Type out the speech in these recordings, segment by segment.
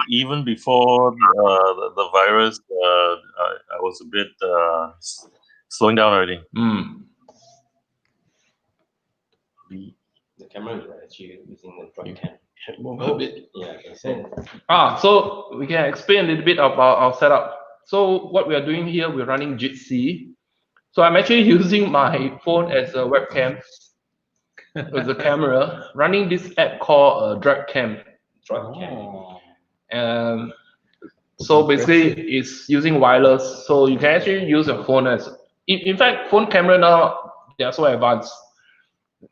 even before the virus, I was a bit slowing down already. The camera is actually using the dry cam. Move a bit. Yeah, I can send. So we can explain a little bit about our setup. So what we are doing here, we're running Jitsi. So I'm actually using my phone as a webcam, as a camera, running this app called Drag Cam. So basically, it's using wireless. So you can actually use your phone as. In fact, phone camera now they are so advanced.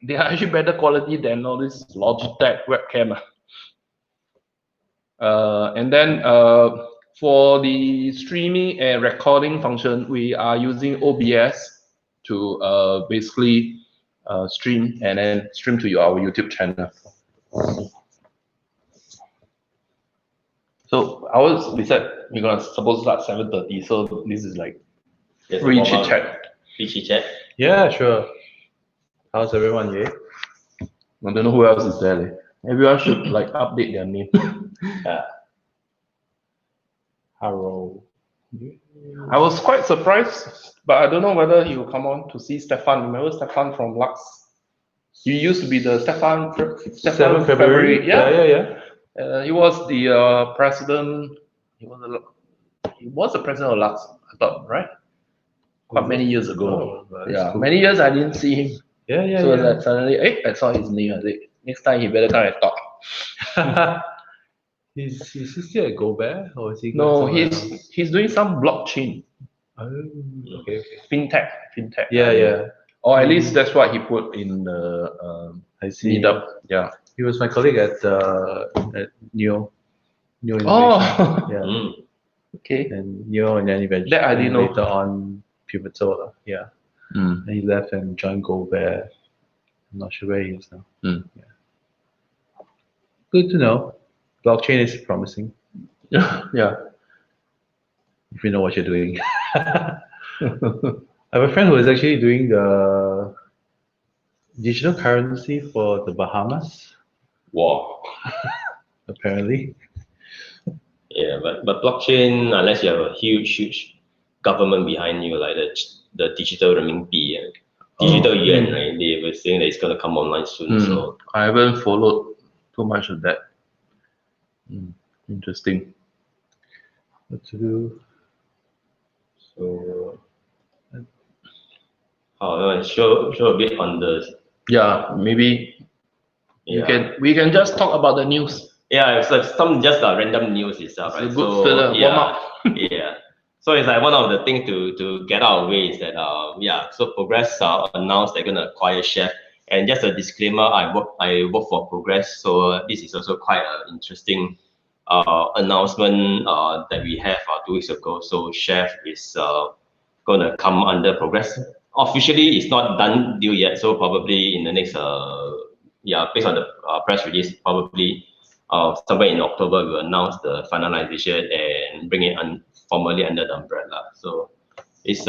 They are actually better quality than all this Logitech webcam. And then for the streaming and recording function, we are using OBS to basically stream and then stream to our YouTube channel. So we said we're gonna suppose start 7:30. So this is like free chit chat. Free chit chat. Yeah, sure. How's everyone, yeah? I don't know who else is there. Everyone should like update their name. Hello. I was quite surprised, but I don't know whether he will come on to see Stefan. Remember Stefan from Lux? You used to be the Stefan February. Yeah. He was the president. He was the president of Lux, I thought, right? Quite many years ago. Cool. Many years I didn't see him. So that suddenly, I saw his name. I said, next time he better come and talk. Is he still at GoBear or is he? No, he's doing some blockchain. Oh, okay. Fintech. Yeah. Or at least that's what he put in the I see. Meetup. Yeah. He was my colleague at Neo Innovation. Oh. Yeah. Okay. And Neo and then eventually that I didn't know. Later on Pivotal. Yeah. And he left and joined GoBear. I'm not sure where he is now. Yeah. Good to know. Blockchain is promising. Yeah. If you know what you're doing. I have a friend who is actually doing the digital currency for the Bahamas. Wow. Apparently. Yeah, but blockchain, unless you have a huge government behind you, like the digital renminbi and digital yuan, right? They were saying that it's gonna come online soon. So I haven't followed too much of that. Interesting. What to do? So show a bit on the. Yeah, maybe we can just talk about the news. Yeah, so some just random news itself, right? It's a good filler, warm up. Yeah. So it's like one of the things to get out of the way is that so Progress announced they're gonna acquire Chef. And just a disclaimer, I work for Progress, so this is also quite an interesting announcement that we have 2 weeks ago. So Chef is gonna come under Progress. Officially, it's not done deal yet, so probably in the next based on the press release, probably somewhere in October we'll announce the finalization and bring it formally under the umbrella. So it's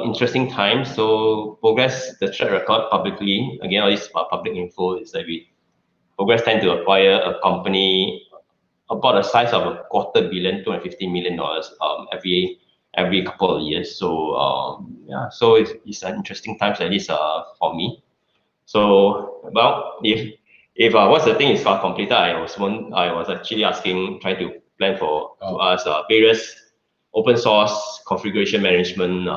interesting time. So Progress, the track record publicly, again, all this public info is that Progress tend to acquire a company about the size of $250 million, $250 million every couple of years. So so it's an interesting time, at least for me. So well, if once the thing is completed, I was actually trying to plan to us various open source configuration management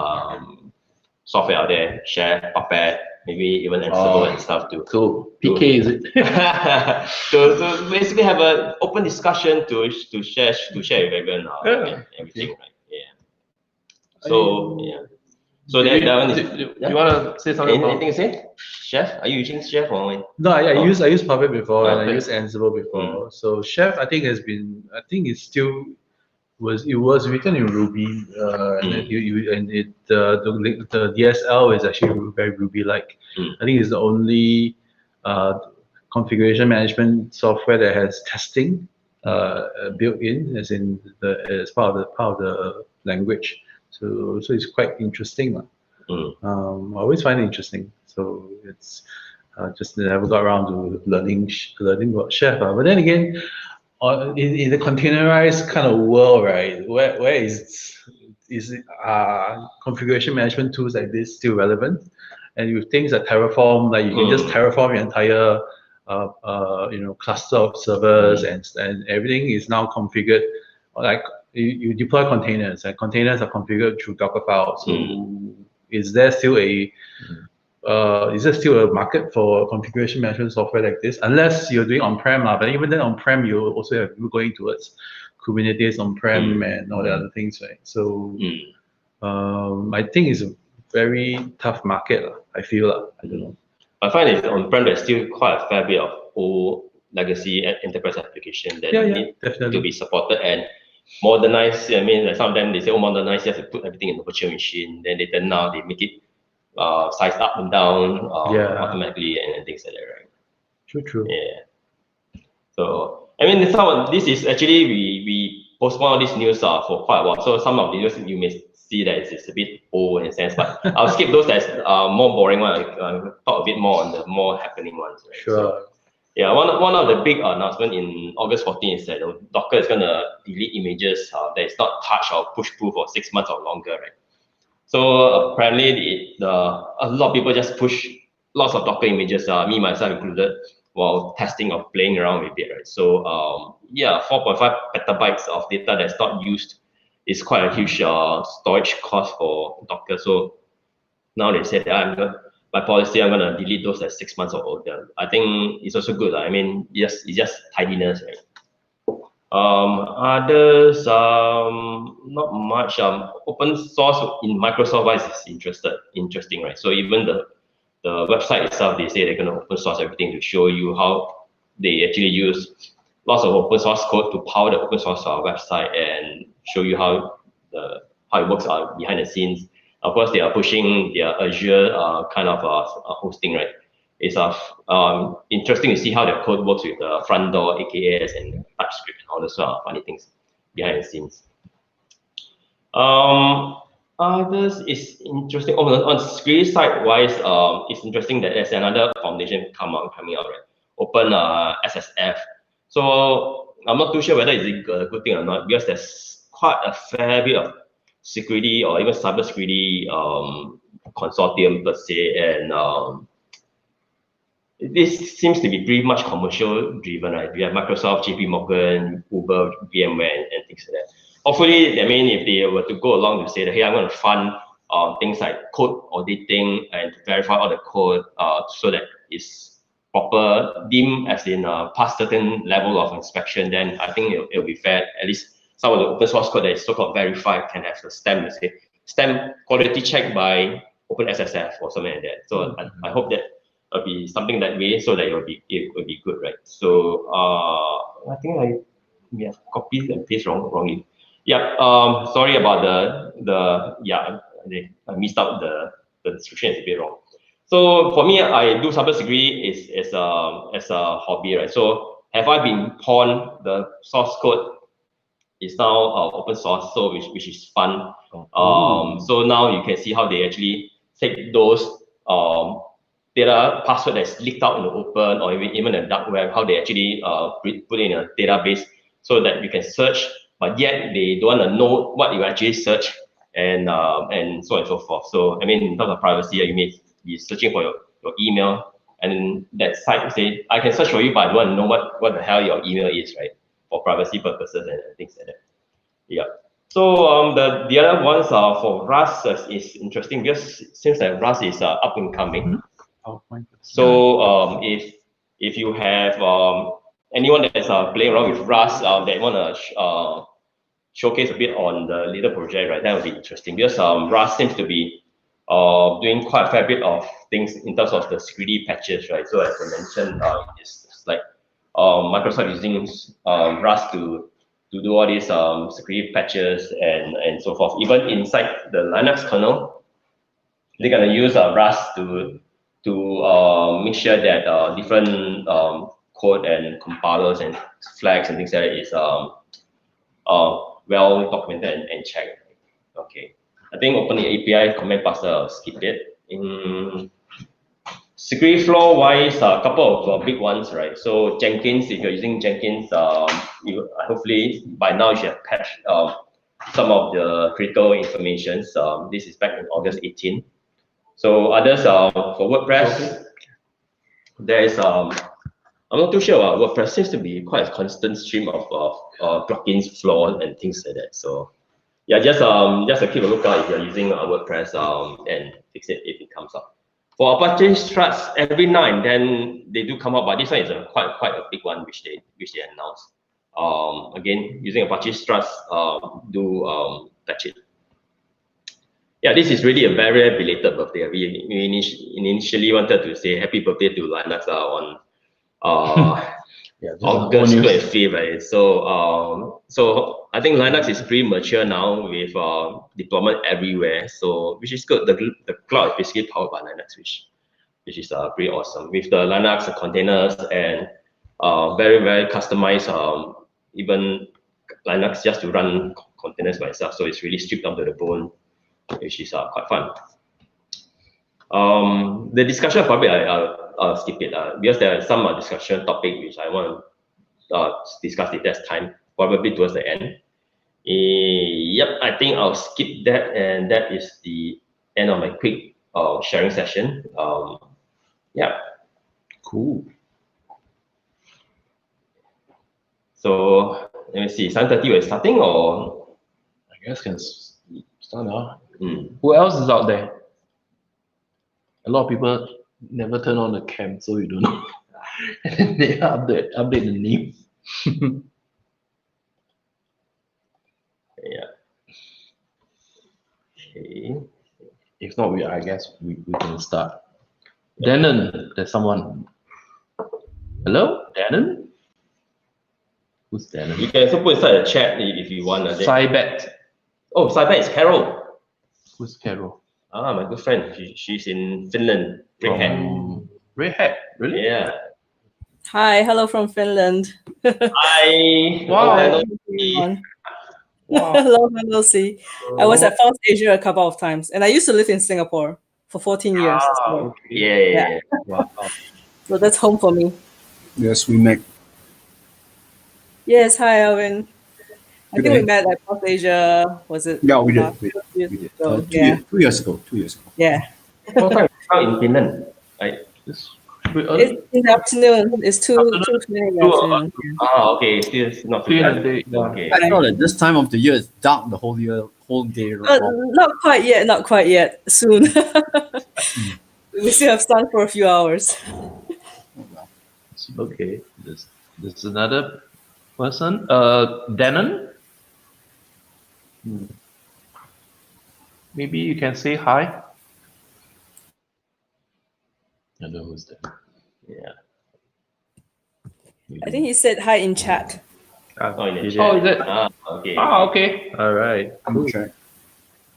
software out there, Chef, Puppet, maybe even Ansible and stuff too. So PK is it? to basically have an open discussion to share with everyone and everything, right? Yeah. So So that one is. You want to say something? Anything to say? Chef? Are you using Chef or? No, I use Puppet before and I used Ansible before. So Chef, I think it was written in Ruby, and the DSL is actually very Ruby-like. I think it's the only configuration management software that has testing built in, as part of the language. So it's quite interesting. I always find it interesting. So it's just never got around to learning about Chef. But then again, in the containerized kind of world, right? Where is configuration management tools like this still relevant? And with things like Terraform, like you can just Terraform your entire cluster of servers, and everything is now configured. Like you deploy containers, and containers are configured through Docker files. So is there still a market for configuration management software like this? Unless you're doing on-prem, but even then on-prem, you also have people going towards Kubernetes on-prem and all the other things, right? So I think it's a very tough market, I feel. I don't know. I find it on-prem, there's still quite a fair bit of old legacy enterprise application that need to be supported and modernized. I mean, like some of them, they say, oh, modernize, you have to put everything in the virtual machine. Then they make it sized up and down automatically and things like that, right? True. Yeah. So, I mean, this is actually, we postponed all these news for quite a while. So some of the news you may see that it's a bit old in a sense, but I'll skip those that's more boring one. I'll talk a bit more on the more happening ones, right? Sure. So, yeah, one of the big announcement in August 14 is that Docker is going to delete images that is not touched or push-proof for 6 months or longer, right? So apparently, a lot of people just push lots of Docker images, me myself included, while testing or playing around with it, right? So yeah, 4.5 petabytes of data that's not used is quite a huge storage cost for Docker. So now they said that by policy, I'm gonna delete those that's 6 months or older. I think it's also good. I mean, yes, it's just tidiness, right? Others, not much. Open source in Microsoft wise is interesting, right? So even the website itself, they say they're going to open source everything to show you how they actually use lots of open source code to power the open source website and show you how it works behind the scenes. Of course, they are pushing their Azure kind of hosting, right? It's interesting to see how the code works with the front door, AKS, and TypeScript, and all those funny things behind the scenes. Others is interesting. On security side wise, it's interesting that there's another foundation coming out, right? Open SSF. So I'm not too sure whether it's a good thing or not, because there's quite a fair bit of security or even cybersecurity consortium per se, and this seems to be pretty much commercial driven, right? We have Microsoft, JP Morgan, Uber, VMware, and things like that. Hopefully, I mean, if they were to go along to say that, hey, I'm going to fund things like code auditing and to verify all the code so that it's proper, deemed as in past certain level of inspection, then I think it'll be fair. At least some of the open source code that is so-called verified can have the stamp quality check by OpenSSF or something like that. So I hope that it'll be something that way, so that it will be good, right? So I think I copied and pasted wrongly. Yeah. Sorry about I missed out the description is a bit wrong. So for me, I do cybersecurity as a hobby, right? So have I been pawned? The source code is now open source, so which is fun. So now you can see how they actually take those data password that's leaked out in the open or even the dark web, how they actually put it in a database so that you can search, but yet they don't want to know what you actually search, and so on and so forth. So I mean, in terms of privacy, you may be searching for your email, and that site say, I can search for you, but I don't want to know what the hell your email is, right? For privacy purposes and things like that. Yeah. So the other ones are for Rust is interesting because it seems like Rust is up and coming. So if you have anyone that's playing around with Rust that want to showcase a bit on the little project, right? That would be interesting because Rust seems to be doing quite a fair bit of things in terms of the security patches, right? So as I mentioned, it's like Microsoft using Rust to do all these security patches and so forth. Even inside the Linux kernel, they're gonna use Rust to make sure that different code and compilers and flags and things like that is well documented and checked. Okay, I think open the API comment parser, skip it. Security flow wise, a couple of big ones, right? So Jenkins, if you're using Jenkins, hopefully by now you should have patched some of the critical information. This is back in August 18. So others for WordPress, there is I'm not too sure about WordPress. Seems to be quite a constant stream of plugins, flaws, and things like that. So yeah, just keep a lookout if you're using WordPress and fix it if it comes up. For Apache struts, every now and then they do come up, but this one is quite a big one which they announced. Again, using Apache struts, do patch it. Yeah, this is really a very belated birthday. We initially wanted to say happy birthday to Linux on August 25th, right? So I think Linux is pretty mature now with deployment everywhere. So which is good. The cloud is basically powered by Linux, which is pretty awesome with the Linux containers and very very customized. Even Linux just to run containers by itself. So it's really stripped down to the bone, which is quite fun. The discussion probably I'll skip it because there are some discussion topic which I want to discuss if there's time, probably towards the end. Yep, I think I'll skip that, and that is the end of my quick sharing session. Yeah. Cool. So let me see, 7:30 we're starting, or I guess can start now. Hmm. Who else is out there? A lot of people never turn on the cam, so you don't know. And then they update the name. Yeah. Okay. If not, I guess we can start. Denon, there's someone. Hello, Denon? Who's Denon? You can also put inside the chat if you want. Cybet. Oh, Cyber is Carol. Who's Carol? My good friend. She's in Finland. Red Hat. Red Hat, really? Yeah. Hi, hello from Finland. Hi. Wow. Hello. Wow. Hello, see. I was at South Asia a couple of times, and I used to live in Singapore for 14 years. So, Yeah. Wow. so that's home for me. Yes, we met. Yes, hi, Alvin. I Good think we day. met at South Asia. Was it? Yeah, we did. last We year? did. So, 2 years ago. 2 years ago. Yeah. What time is now in Finland? It's pretty early. It's in the afternoon. It's 2:20 in the afternoon. Okay, still not too Three in bad. a day, yeah. Okay. I thought at this time of the year it's dark the whole year, whole day. Not quite yet. Not quite yet. Soon. We still have sun for a few hours. Okay, there's another person. Denon. Maybe you can say hi. I don't know who's that. Yeah. I think he said hi in chat. Oh, in the Oh, chat. is it? Okay. Okay. All right. I'm check.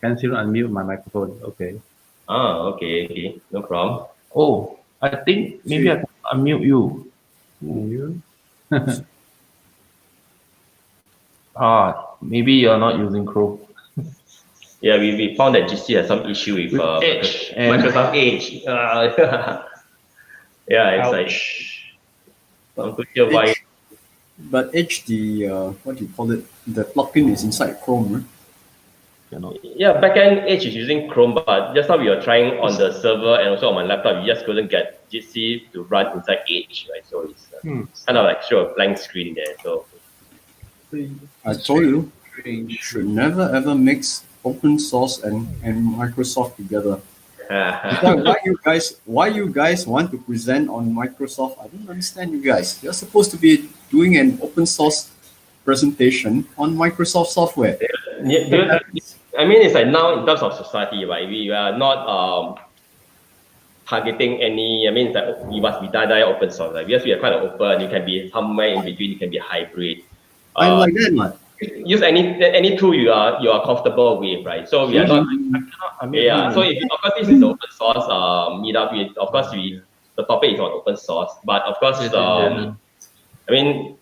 Can still unmute my microphone. Okay. Okay. No problem. Oh, I think maybe I can unmute you. You? Maybe you're not using Chrome. Yeah, we found that GC has some issue with Edge and- Microsoft Edge. Yeah, it's like I'm not sure why. But Edge, the what do you call it? The plugin is inside Chrome, right? You're not. Yeah, backend Edge is using Chrome, but just now we were trying on the server and also on my laptop. You just couldn't get GC to run inside Edge, right? So it's kind of like show a blank screen there. So I told you, you should never ever mix open source and Microsoft together. Why you guys want to present on Microsoft? I don't understand you guys. You're supposed to be doing an open source presentation on Microsoft software. yeah, I mean, it's like now in terms of society, right? We are not targeting any. I mean, it's like we must be die open source, right? Because we are quite open. You can be somewhere in between. You can be hybrid. I'm like that, man. Use any tool you are comfortable with, right? So we are not. Yeah. So if of course this is open source meetup, of course the topic is on open source, but of course I mean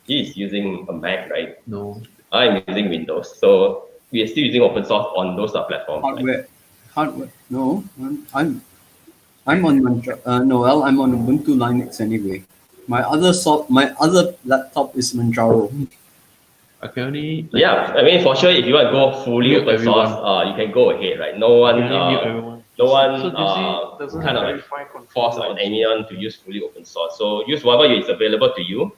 he is using a Mac, right? No. I'm using Windows, so we are still using open source on those platforms. Hardware. No, I'm I'm on Noel. I'm on Ubuntu Linux anyway. My other laptop is Manjaro. I can only Yeah, I mean, for sure, if you want to go fully Mute open source, everyone. you can go ahead, right? No one, mute everyone. no one So DC doesn't kind of like verify control force on anyone to use fully open source. So use whatever is available to you.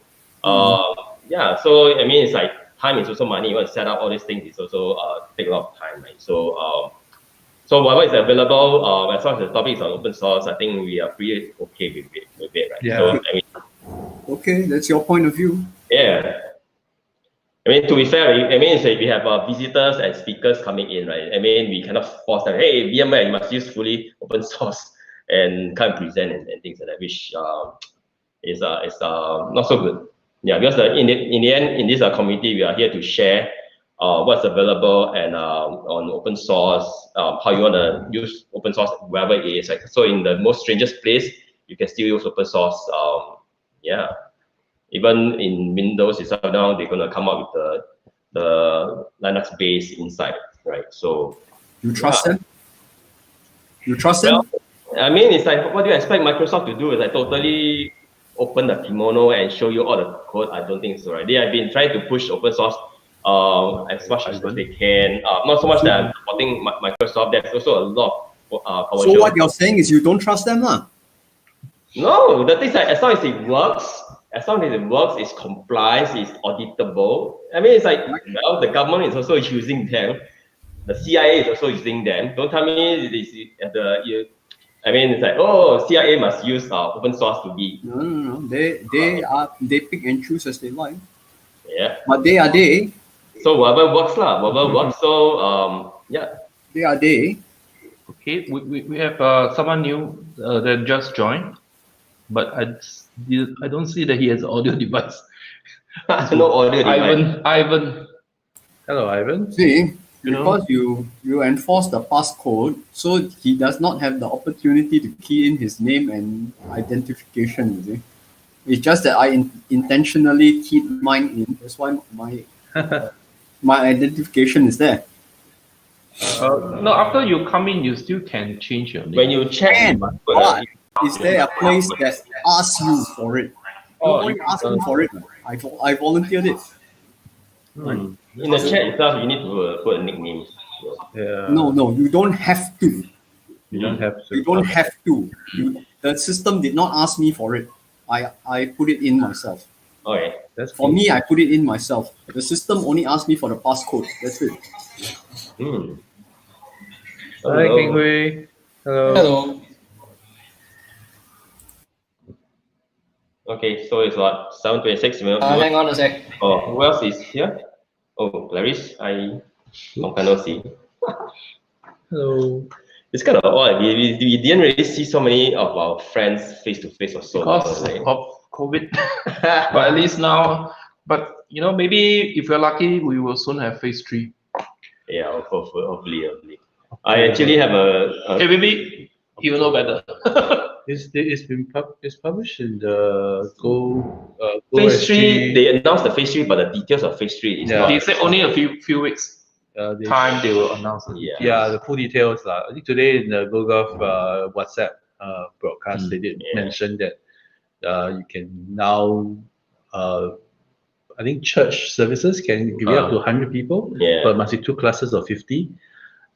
Yeah, so I mean, it's like time is also money. You want to set up all these things, it's also take a lot of time, right? So so whatever is available, as long as the topic is on open source, I think we are pretty okay with it, right? Yeah. So I mean, Okay, that's your point of view. yeah. I mean, to be fair, I mean, say we have visitors and speakers coming in, right? I mean, we cannot force them, hey, VMware, you must use fully open source and come present and things like that, which is not so good. Yeah, because in the end, in this community, we are here to share what's available and on open source, how you want to use open source wherever it is. Like, so in the most strangest place, you can still use open source. Yeah. Even in Windows itself now, they're gonna come up with the Linux base inside, right? So You trust them? You trust well, them? I mean, it's like, what do you expect Microsoft to do? Is like totally open the kimono and show you all the code? I don't think so, right? They have been trying to push open source as much as they can. Not so much that I'm supporting Microsoft. There's also a lot of commercial. So what you're saying is you don't trust them, lah? No, the thing is that as long as it works, it complies, it's auditable. I mean, it's like, well, the government is also using them. The CIA is also using them. Don't tell me I mean, it's like, oh, CIA must use open source to be. No. They pick and choose as they like. Yeah. But they are they. So whatever works lah, whatever works. So yeah. They are they. Okay, we have someone new that just joined, but I don't see that he has audio device. No audio device. Ivan. Hello, Ivan. See, because you enforce the passcode, so he does not have the opportunity to key in his name and identification. You see, it's just that I intentionally keyed mine in. That's why my identification is there. No, after you come in, you still can change your name. When you check, But is there a place that asks you for it? Nobody asked me for it. I volunteered it. in the chat itself, you need to put a nickname. Yeah. No, you don't have to. You don't have to. You don't have to. The system did not ask me for it. I put it in myself. Okay. That's For me, I put it in myself. The system only asked me for the passcode. That's it. Hi, Keng Hui. Hello. Hello. Okay, so it's what, 7:26 minutes. Hang on a sec. Oh, who else is here? Oh, Clarisse, I long time no see. Hello. It's kind of odd. We didn't really see so many of our friends face to face or so. Because of COVID. But at least now, maybe if we're lucky, we will soon have phase 3. Yeah, hopefully. I actually have Okay, maybe you will know better. It's published in the phase 3. SG. They announced the phase 3, but the details of phase 3 is not. They said only a few weeks time they will announce it. Yeah. The full details. I think today in the Gov WhatsApp broadcast, they did mention that you can now, I think church services can give up to 100 people, but must be 2 classes of 50.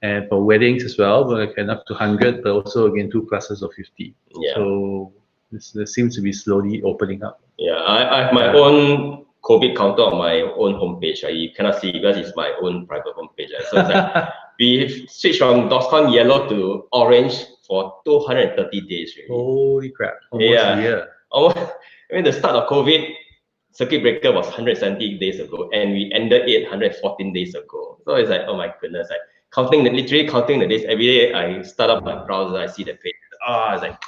And for weddings as well, we can up to 100, but also again 2 classes of 50. Yeah. So this seems to be slowly opening up. Yeah, I have my own COVID counter on my own homepage. Right? You cannot see because it's my own private homepage. Right? So it's like we switched from DOSCON yellow to orange for 230 days. Really. Holy crap! Almost a year. I mean, the start of COVID, circuit breaker was 170 days ago, and we ended it 114 days ago. So it's like, oh my goodness, like literally counting the days. Every day I start up my browser, I see the page. It's like,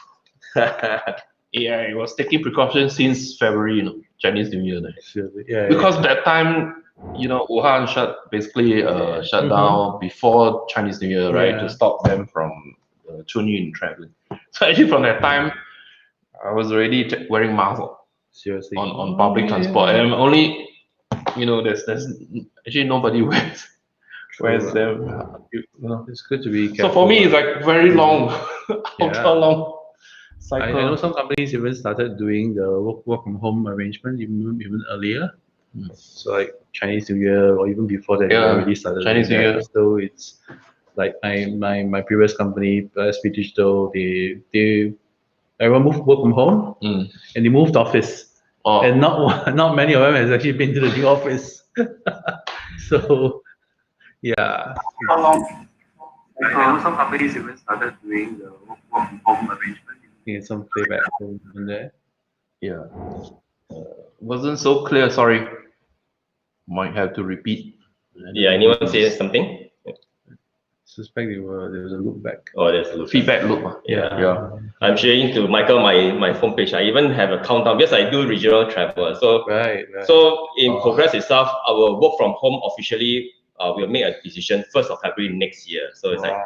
yeah, it was taking precautions since February, Chinese New Year. Yeah, because that time, Wuhan shut down before Chinese New Year, right, to stop them from Chunyun traveling. So actually from that time, I was already wearing masks seriously on public transport, and only, there's actually nobody wears them. It's good to be careful. So for me, it's like very long, ultra long. cycle. I know some companies even started doing the work from home arrangement even earlier. So like Chinese New Year or even before that, they already started Chinese doing New that. Year. So it's like my previous company, SP Digital, they everyone moved work from home and they moved office. Oh. And not many of them has actually been to the new office. So yeah. How long? I know some companies even started doing the work from home arrangement. Yeah, some playback in there. Yeah. Wasn't so clear, sorry. Might have to repeat. Yeah, anyone say something? Suspect there was a loop back. Oh, there's a loop. Feedback loop. Yeah. I'm sharing to Michael my home page. I even have a countdown because I do regional travel. So Right. So in Progress itself, our work from home officially will make a decision 1st of February next year. So it's like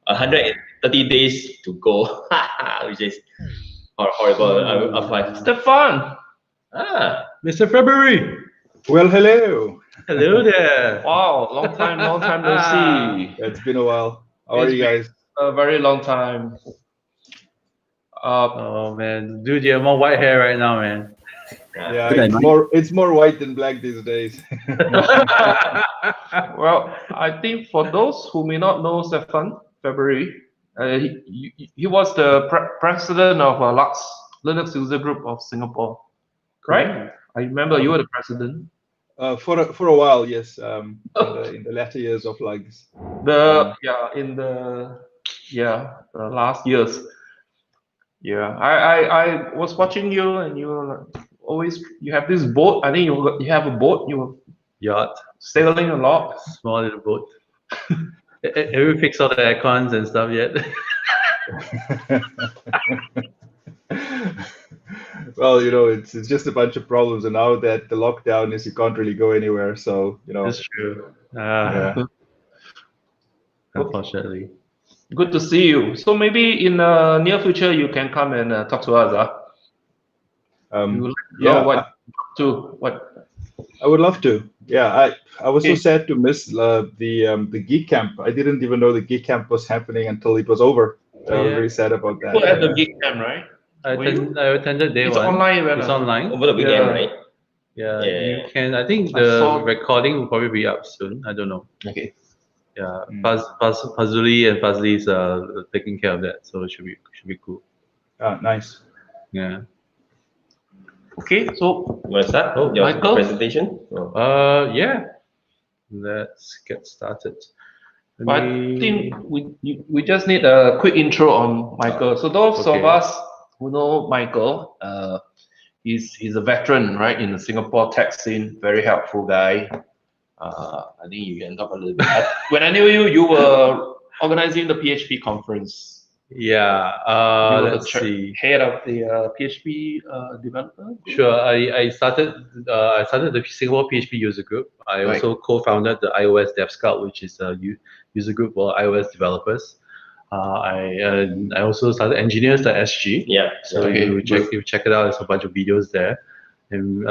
130 days to go, which is horrible. I'm like, Stefan! Mr. February. Well, hello. Hello there. Wow, long time no see. It's been a while. How are you guys? A very long time. Oh man, dude, you have more white hair right now, man. Yeah, it's more white than black these days. Well, I think for those who may not know Stefan February, he was the president of Linux User Group of Singapore, right? I remember you were the president. For a while, yes. In the latter years of Linux. The last years. Yeah, I was watching you, and you were always, you have this boat. I think you have a boat. You Yacht. Sailing a lot. Small little boat. Have you fixed all the aircons and stuff yet? Well, it's just a bunch of problems, and now that the lockdown is, you can't really go anywhere. So That's true. Yeah. Unfortunately. Good to see you. So maybe in the near future you can come and talk to us. What? I would love to. Yeah, I was so sad to miss the Geek Camp. I didn't even know the Geek Camp was happening until it was over. I was very sad about that. At the Geek Camp, right? I attended day It's one. online. It's online. Over the weekend, right? Yeah, you can. I think the recording will probably be up soon. I don't know. Okay. Yeah, Fazuli and Fazli's taking care of that, so it should be cool. Nice. Yeah. Okay, so what's that? Your presentation? Yeah. Let's get started. I think we just need a quick intro on Michael. So those of us who know Michael, he's a veteran, right, in the Singapore tech scene. Very helpful guy. I think you can talk a little bit. When I knew you, you were organizing the PHP conference. Yeah. Let's see. Head of the PHP developer group? Sure. I started the Singapore PHP user group. I also co-founded the iOS Dev Scout, which is a user group for iOS developers. I also started Engineers.sg. Yeah. So you check it out. There's a bunch of videos there. And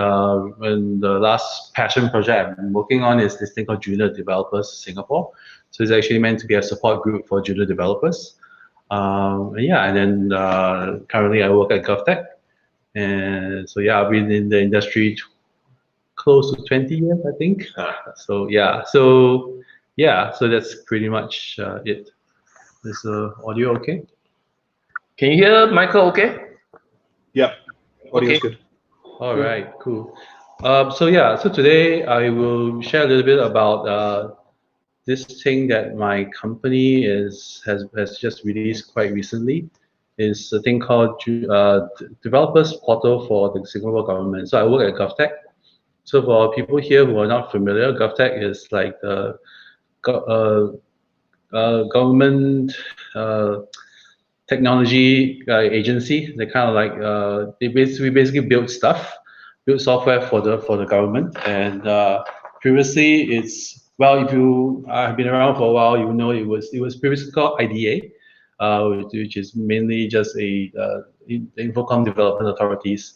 the last passion project I'm working on is this thing called Junior Developers Singapore. So it's actually meant to be a support group for junior developers. And then currently I work at Govtech. And so yeah, I've been in the industry close to 20 years, I think. So that's pretty much it. Is the audio okay? Can you hear Michael okay? Yep. Audio's good. All right, cool. So today I will share a little bit about this thing that my company has just released quite recently. Is a thing called Developers Portal for the Singapore government. So I work at Govtech. So for people here who are not familiar, Govtech is like the government technology agency. They kind of like we basically build software for the government. And previously, if you have been around for a while, you know it was previously called IDA, which is mainly just a Infocom Development Authorities.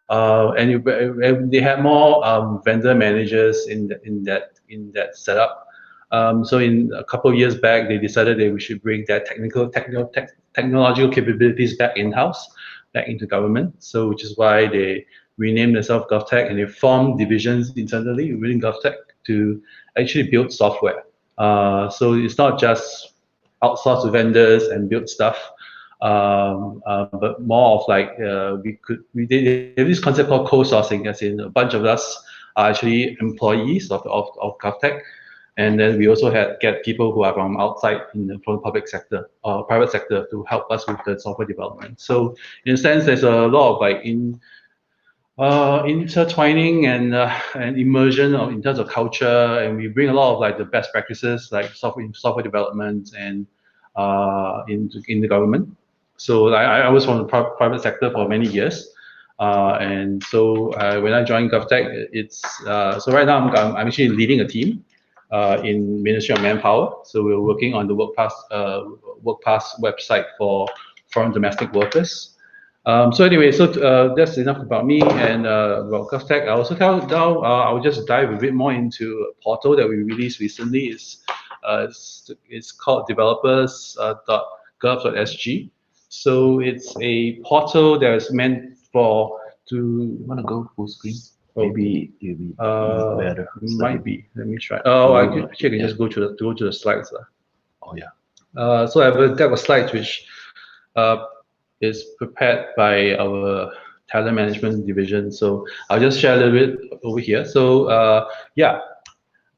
And they had more vendor managers in that setup. So in a couple of years back, they decided that we should bring their technological capabilities back in-house, back into government. So which is why they renamed themselves Govtech, and they formed divisions internally within Govtech to actually build software. So it's not just outsource to vendors and build stuff, but more of like we did this concept called co-sourcing, as in a bunch of us are actually employees of Govtech, and then we also get people who are from outside from the public sector or private sector to help us with the software development. So in a sense, there's a lot of like intertwining and immersion in terms of culture, and we bring a lot of like the best practices like software development and in the government. So I was from the private sector for many years, and so when I joined Govtech, it's so right now I'm actually leading a team in Ministry of Manpower. So we're working on the WorkPass website for foreign domestic workers. So anyway, so that's enough about me and about Govtech. I also I'll just dive a bit more into a portal that we released recently. It's called developers.gov.sg. So it's a portal that is meant for you want to go full screen? Maybe it'll be better. Might be. Let me try. Oh, I can just go to the slides. Oh yeah. So I have a slide which is prepared by our talent management division. So I'll just share a little bit over here. So yeah,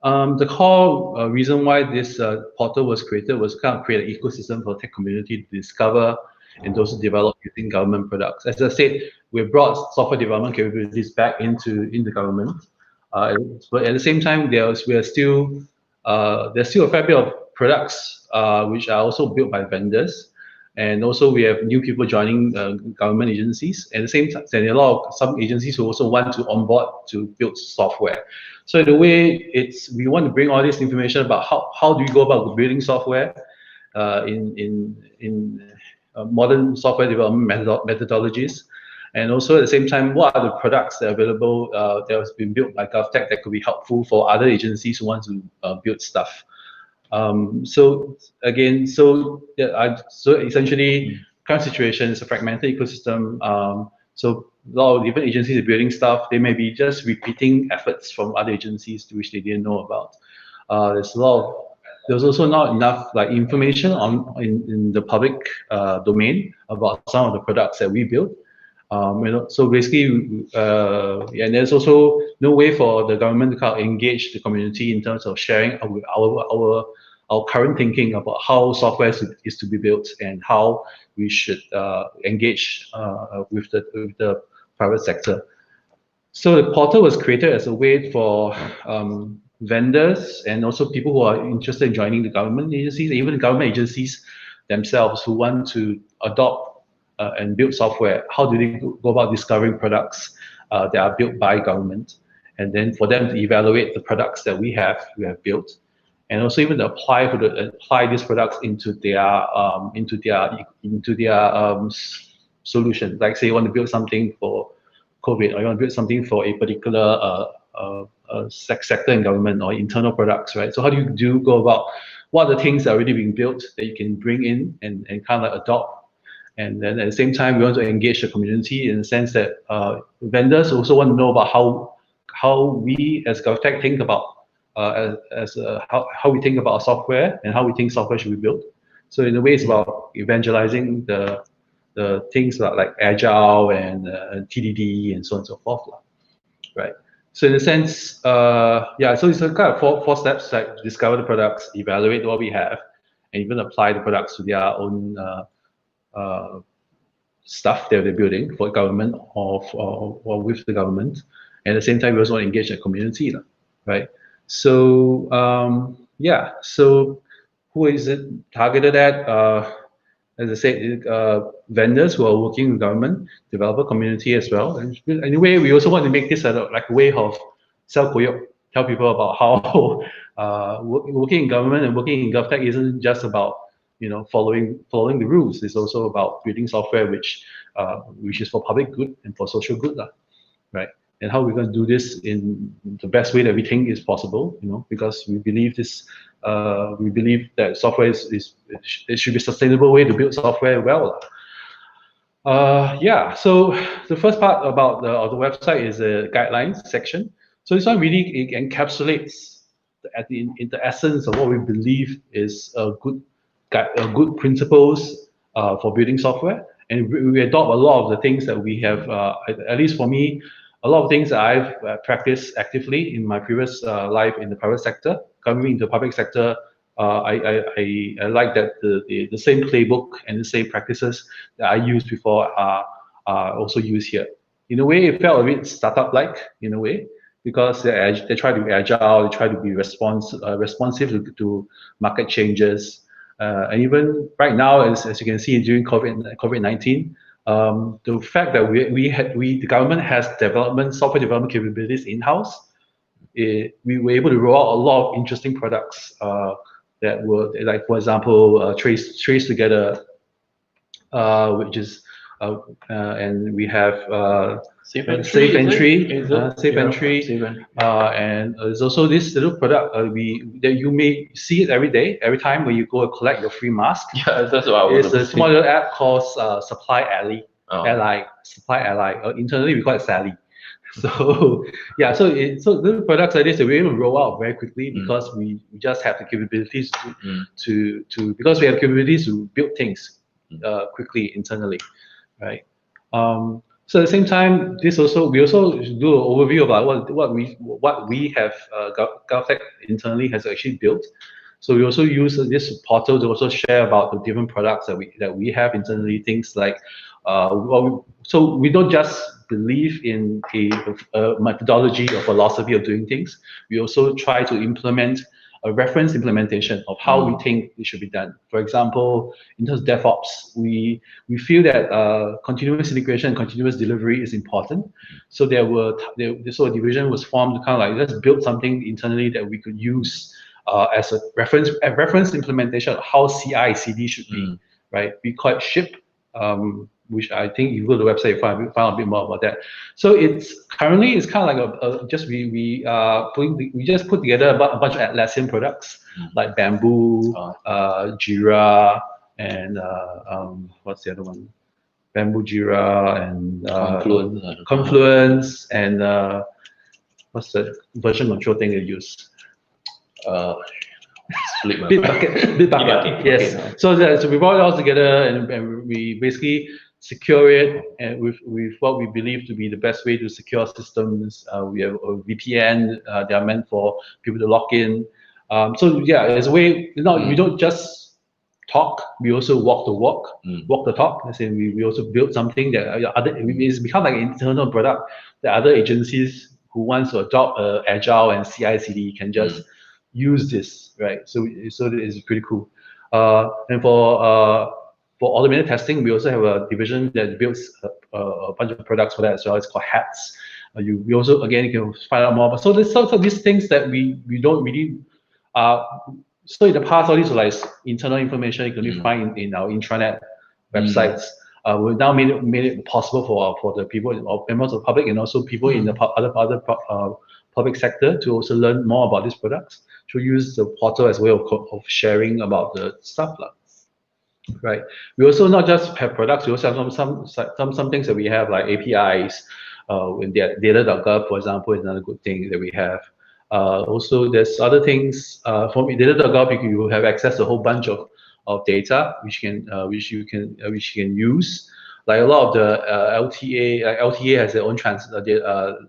the core reason why this portal was created was kind of create an ecosystem for the tech community to discover and also develop using government products. As I said, we brought software development capabilities back into the government, but at the same time, there's still a fair bit of products which are also built by vendors. And also we have new people joining government agencies. At the same time, there are some agencies who also want to onboard to build software. So in a way, we want to bring all this information about how do you go about building software in modern software development methodologies. And also at the same time, what are the products that are available that has been built by Govtech that could be helpful for other agencies who want to build stuff. So essentially, current situation is a fragmented ecosystem. So a lot of different agencies are building stuff. They may be just repeating efforts from other agencies which they didn't know about. There's also not enough like information in the public domain about some of the products that we build. So basically, and there's also no way for the government to kind of engage the community in terms of sharing our current thinking about how software is to be built and how we should engage with the private sector. So the portal was created as a way for vendors and also people who are interested in joining the government agencies, even the government agencies themselves who want to adopt and build software. How do they go about discovering products that are built by government, and then for them to evaluate the products that we have built, and also even to apply these products into their solution. Like say you want to build something for COVID, or you want to build something for a particular sector in government or internal products, right? So how do you go about what are the things that are already being built that you can bring in and kind of adopt? And then at the same time, we want to engage the community in the sense that vendors also want to know about how we as Govtech think about how we think about our software and how we think software should be built. So in a way, it's about evangelizing the things like Agile and TDD and so on and so forth, right? So in a sense, yeah, so it's a kind of four steps, like discover the products, evaluate what we have, and even apply the products to their own stuff that they're building for government or with the government. And at the same time, we also want to engage the community, right? So yeah, so who is it targeted at? As I said, vendors who are working with government, developer community as well. And anyway, we also want to make this like a way of self-koyok, tell people about how working in government and working in Govtech isn't just about following the rules. It's also about building software which is for public good and for social good, right? and how we're going to do this in the best way that we think is possible, because we believe that software it should be a sustainable way to build software well. Yeah, so the first part about of the website is the guidelines section. So this one really encapsulates the essence of what we believe is good principles for building software, and we adopt a lot of the things that we have. At least for me, a lot of things that I've practiced actively in my previous life in the private sector. Coming into the public sector, I like that the same playbook and the same practices that I used before are also used here. In a way, it felt a bit startup-like in a way, because they try to be agile, they try to be responsive to market changes. And even right now, as you can see during COVID-19, the fact that the government has software development capabilities in-house, we were able to roll out a lot of interesting products that were, like, for example, Trace Together, which is, and we have Safe Entry, and there's also this little product that you may see it every time when you go and collect your free mask. Yeah, that's what I was. It's a small little app called Supply Supply Ally. Internally, we call it Sally. So yeah, so little products like this, we're able to roll out very quickly because we just have the capabilities because we have capabilities to build things quickly internally, right? So at the same time, we also do an overview about what we have Govtech internally has actually built. So we also use this portal to also share about the different products that we have internally. Things like so we don't just believe in a methodology or philosophy of doing things. We also try to implement a reference implementation of how we think it should be done. For example, in terms of DevOps, we feel that continuous integration and continuous delivery is important. So so a division was formed to kind of like, let's build something internally that we could use as a reference implementation of how CI/CD should be, right? We call it SHIP, which I think you go to the website, you find a bit more about that. So it's kind of like we just put together a bunch of Atlassian products like Bamboo, Jira, and what's the other one? Bamboo, Jira, and Confluence, and what's the version control thing they use? Bitbucket. Yes. Okay. So we brought it all together, and we basically secure it and with what we believe to be the best way to secure systems. We have a VPN. They are meant for people to log in. So yeah, as a way, we don't just talk. We also walk the talk. As in, we also build something that it's become like an internal product that other agencies who wants to adopt agile and CI/CD can just use this, right? So it's pretty cool. And for automated testing, we also have a division that builds a bunch of products for that as well. It's called Hats. We also, again, you can find out more. But so there's some of these things that we don't really. So in the past, all these were like internal information you can only find in our intranet websites. We've now made it possible for the people, members of the public, and also people in the other public sector to also learn more about these products. To use the portal as a way of sharing about the stuff. Right. We also not just have products, we also have some things that we have, like APIs. In data.gov, for example, is another good thing that we have. Also, there's other things. From data.gov, you have access to a whole bunch of data which you can use. Like a lot of the LTA, LTA has their own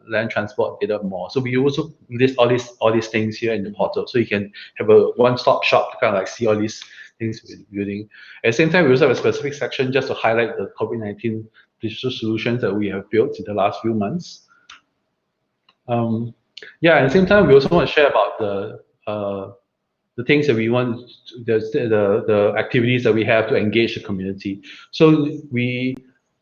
land transport data more. So we also list all these things here in the portal, so you can have a one-stop shop to kind of like see all these things we're building. At the same time, we also have a specific section just to highlight the COVID-19 digital solutions that we have built in the last few months. Yeah, at the same time, we also want to share about the things that we want, the activities that we have to engage the community. So we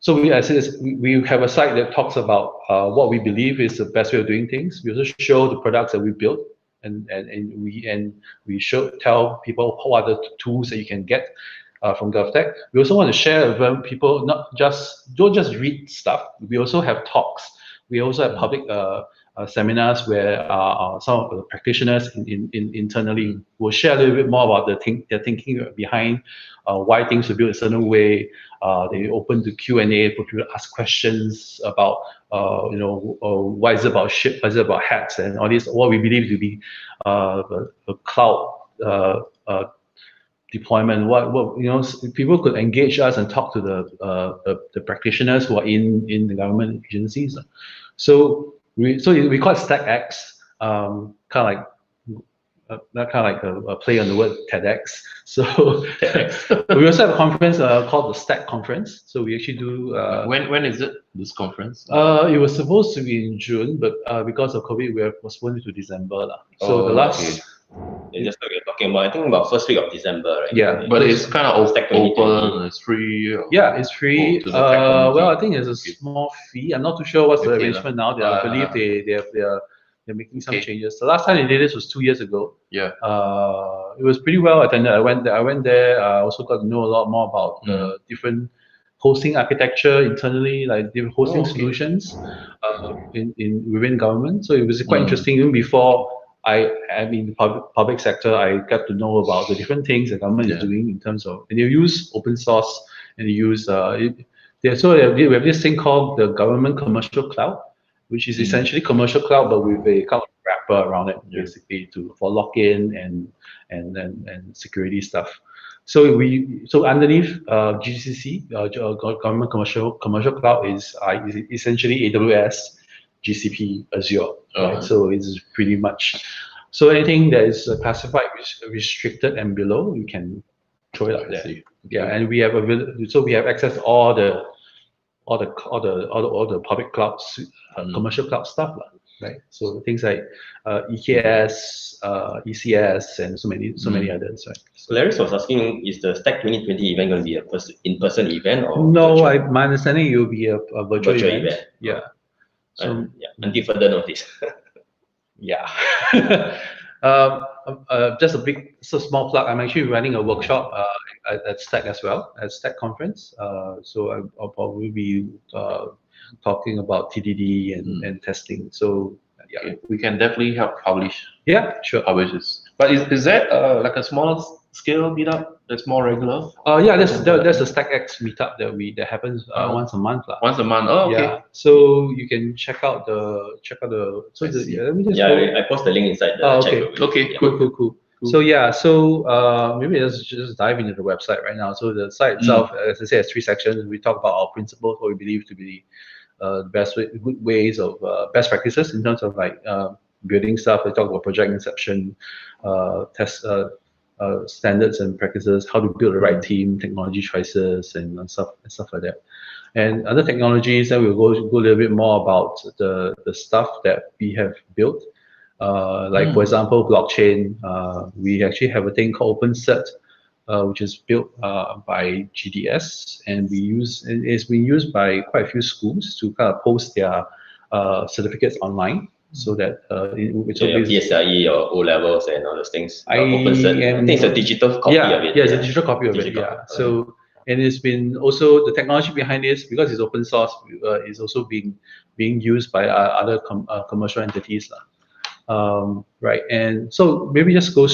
have a site that talks about what we believe is the best way of doing things. We also show the products that we built, and we tell people what are the tools that you can get from Govtech. We also want to share with people, don't just read stuff. We also have talks we also have public seminars where some of the practitioners internally will share a little bit more about their thinking behind why things were built a certain way. They open the Q&A for people to ask questions about why is it about ship, why is it about hacks, and all this, what we believe to be a cloud deployment. People could engage us and talk to the practitioners who are in the government agencies. So we call it StackX, kind of like a play on the word TEDx. So we also have a conference called the Stack Conference. So we actually do. When is it, this conference? It was supposed to be in June, but because of COVID, we have postponed it to December. So the last. Okay. Just like you're talking about, I think about first week of December, right? Yeah, but it's kind of open, it's free. Yeah, it's free. To the tech community. Well, I think there's a small fee. I'm not too sure what's the arrangement now. I believe they're making some changes. The last time they did this was 2 years ago. Yeah. It was pretty well attended. I went there. I also got to know a lot more about the different hosting architecture internally, like different hosting solutions within government. So it was quite interesting. Even before I mean, the public sector, I got to know about the different things the government is doing in terms of, and they use open source, and they use we have this thing called the government commercial cloud, which is essentially commercial cloud but with a kind of wrapper around it, basically for lock-in and security stuff. So underneath GCC, government commercial cloud is essentially AWS, GCP, Azure. Right? So it's pretty much, so anything that is classified restricted and below, you can throw it up there. Yeah, and we have access to all the public clouds, commercial cloud stuff, right? So things like EKS, ECS, and so many others, right? So Clarisse was asking, is the Stack 2020 event going to be a in-person event or no? My understanding, it will be a virtual event. Yeah. So until further notice. Yeah. Just a small plug. I'm actually running a workshop at Stack as well, at Stack conference. So I'll probably be talking about TDD and testing. So yeah, we can definitely help publish. Yeah, sure. Publishes. But is that like a small scale meetup that's more regular? Yeah, there's a StackX meetup that happens once a month. Once a month. Oh, okay. Yeah. So you can check out the. Let me just. I post the link inside the chat group. Okay. Cool. So yeah, maybe let's just dive into the website right now. So the site itself, as I said, has 3 sections. We talk about our principles, what we believe to be the good ways of best practices in terms of like building stuff. We talk about project inception, test standards and practices, how to build the right team, technology choices, and stuff like that. And other technologies, then we'll go a little bit more about the stuff that we have built. Like for example, blockchain. We actually have a thing called OpenCert, which is built by GDS, and it's been used by quite a few schools to kind of post their certificates online, so that PSLE or O levels and all those things. OpenCert. I think it's a digital copy of it. Yeah, it's a digital copy of it. Yeah. So, and it's been also the technology behind this, because it's open source, is also being used by other commercial entities. Right, and so maybe just go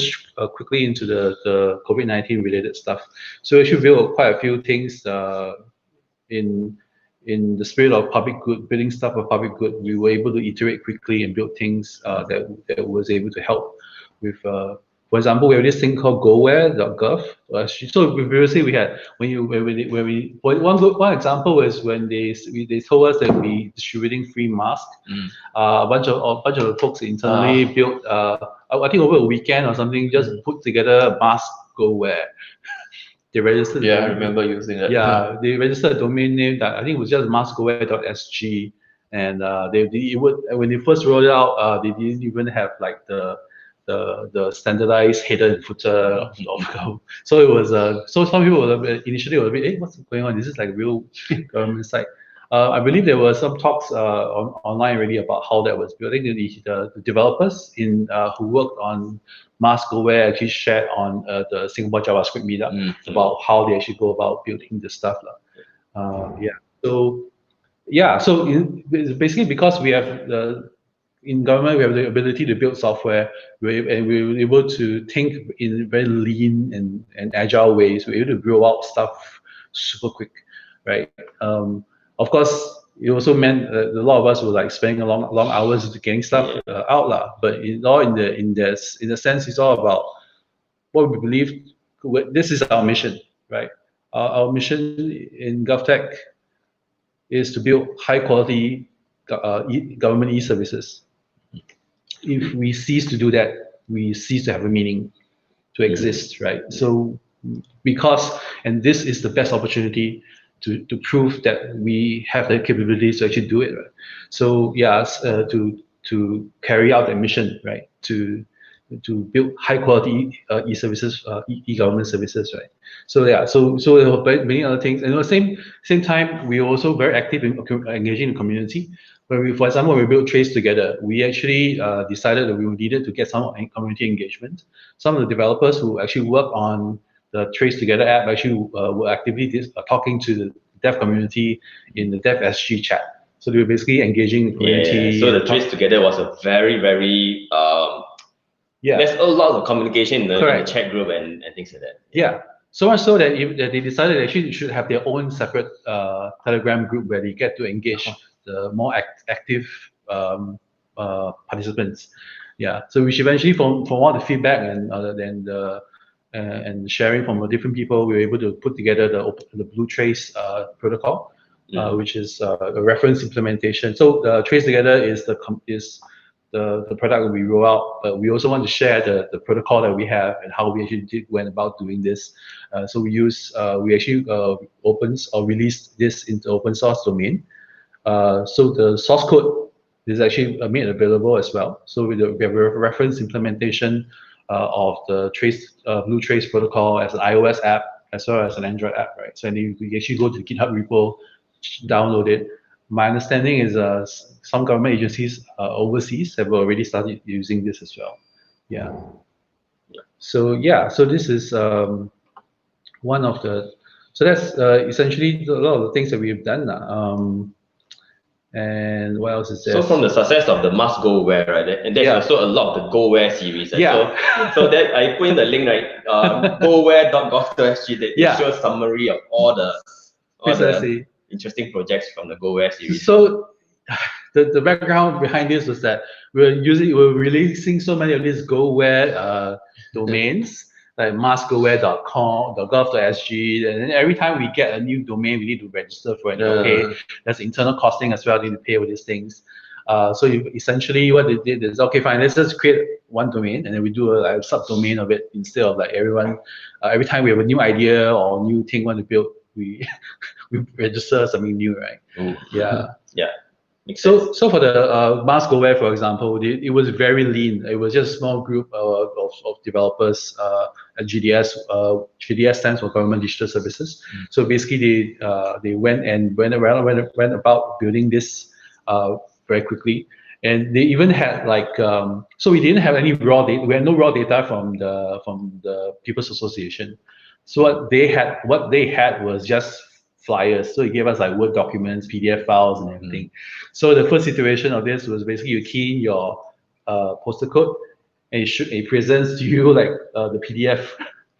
quickly into the COVID-19 related stuff. So we should build quite a few things in the spirit of public good, building stuff of public good. We were able to iterate quickly and build things that was able to help with. For example, we have this thing called GoWare.gov. So previously we had one example was when they told us that we distributing free masks. A bunch of the folks internally built. I think over a weekend or something, just put together mask GoWare. They registered. Yeah, I remember using it. Yeah, they registered a domain name that I think it was just maskgoware.sg, and when they first rolled it out, they didn't even have like the standardized header and footer of Go. So it was so some people were initially a bit, hey, what's going on? This is like a real government site. I believe there were some talks online already about how that was built. I think the developers who worked on Maskgoware actually shared on the Singapore JavaScript meetup about how they actually go about building this stuff. Yeah. So yeah, so basically because we have in government, we have the ability to build software, and we're able to think in very lean and agile ways. We're able to grow out stuff super quick, right? Of course, it also meant that a lot of us were like spending long hours getting stuff out lah. But in the sense, it's all about what we believe. This is our mission, right? Our mission in Govtech is to build high quality government e-services. If we cease to do that, we cease to have a meaning to exist, right? So and this is the best opportunity to prove that we have the capabilities to actually do it, right? So yes, to carry out the mission, right? To build high quality e-services, e-government services, right? So yeah, so there were many other things, and at the same time, we were also very active in engaging the community. When for example, when we built Trace together, we actually decided that we needed to get some community engagement. Some of the developers who actually work on the Trace Together app actually were actively talking to the dev community in the Dev.sg chat. So they were basically engaging the community. Yeah. So the Trace Together was a very there's a lot of communication in the chat group and things like that. Yeah. So much so that they decided they actually should have their own separate Telegram group where they get to engage the more active participants. Yeah. So which eventually, from all the feedback and sharing from different people, we were able to put together the Blue Trace protocol, which is a reference implementation. So the Trace Together is the product that we roll out, but we also want to share the protocol that we have and how we actually went about doing this. So we actually released this into open source domain. So the source code is actually made available as well. So we have a reference implementation of the Blue Trace protocol as an iOS app as well as an Android app, right? So we actually go to the GitHub repo, download it. My understanding is some government agencies overseas have already started using this as well. Yeah. So this is one of the. So that's essentially a lot of the things that we've done. And what else is there? So from the success of the Must Go Where, right? And there's also a lot of the Go Where series. Right? Yeah. So that I put in the link, right? GoWhere.Govtech.sg. That shows summary of all the interesting projects from the Go Where series. So the background behind this was that we're releasing so many of these Go Where domains, like mustgowhere.com, .gov.sg, and then every time we get a new domain, we need to register for it. Okay, there's internal costing as well. We need to pay for these things. So essentially, what they did is, okay, fine, let's just create one domain, and then we do a subdomain of it instead of like every time we have a new idea or new thing we want to build, we register something new, right? Ooh. Yeah. Yeah. So for the Must Go Where, for example, it was very lean. It was just a small group of developers at GDS. GDS stands for Government Digital Services. So basically, they went about building this very quickly, and they even had so we didn't have any raw data. We had no raw data from the People's Association. So what they had was just flyers. So it gave us like Word documents, PDF files, and everything. So the first iteration of this was basically you key in your postal code, and it presents to you like the PDF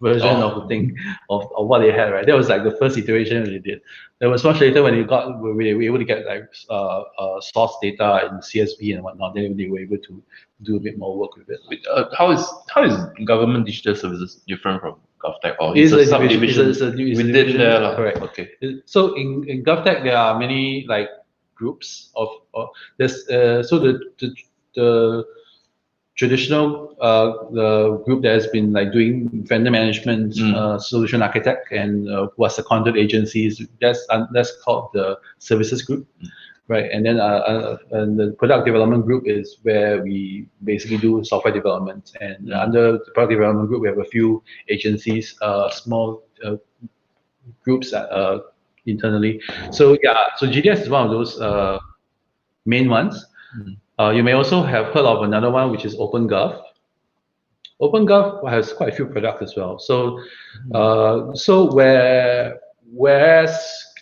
version of the thing of what they had, right? That was like the first iteration they did. There was much later when we were able to get like source data in CSV and whatnot. Then they were able to do a bit more work with it. How is government digital services different from Govtech, or is a subdivision within there? Correct. Okay. So in Govtech there are many like groups of there's so the traditional the group that has been like doing vendor management, solution architect, and who are seconded agencies, that's called the services group, right? And then and the product development group is where we basically do software development, and under the product development group we have a few agencies, small groups internally. So so GDS is one of those main ones. You may also have heard of another one, which is OpenGov. OpenGov has quite a few products as well. So whereas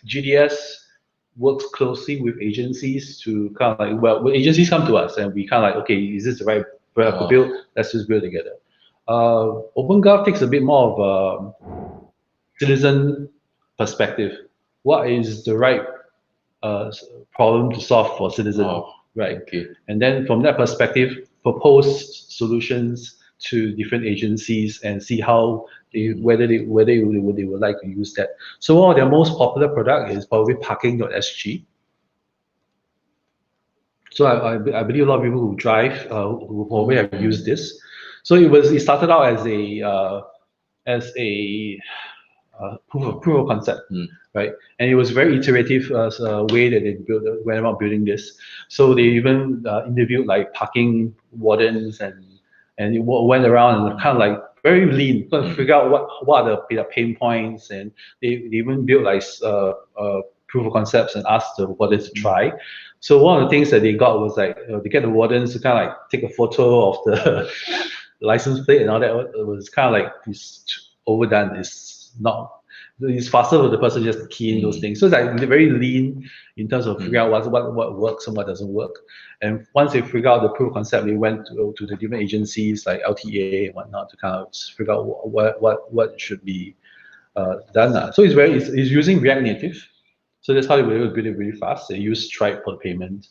GDS works closely with agencies to kind of like, well, when agencies come to us and we kind of like, okay, is this the right product to build? Let's just build together. OpenGov takes a bit more of a citizen perspective. What is the right problem to solve for citizens, right? Okay. And then from that perspective, propose solutions to different agencies and see how whether they would like to use that. So one of their most popular product is probably parking.sg. So I believe a lot of people who drive who probably have used this. So it started out as a proof of concept, right? And it was very iterative way that they went about building this. So they even interviewed like parking wardens and it went around and kind of like very lean, trying to figure out what are the pain points, and they even built like proof of concepts and asked the wardens to try. So one of the things that they got was like they get the wardens to kind of like take a photo of the license plate and all that. It was kind of like it's overdone. It's faster for the person just to key in those things. So it's like very lean in terms of figuring out what works and what doesn't work. And once they figure out the proof of concept, they went to the different agencies like LTA and whatnot to kind of figure out what should be done. So it's using React Native. So that's how they were able to build it really fast. They use Stripe for the payment,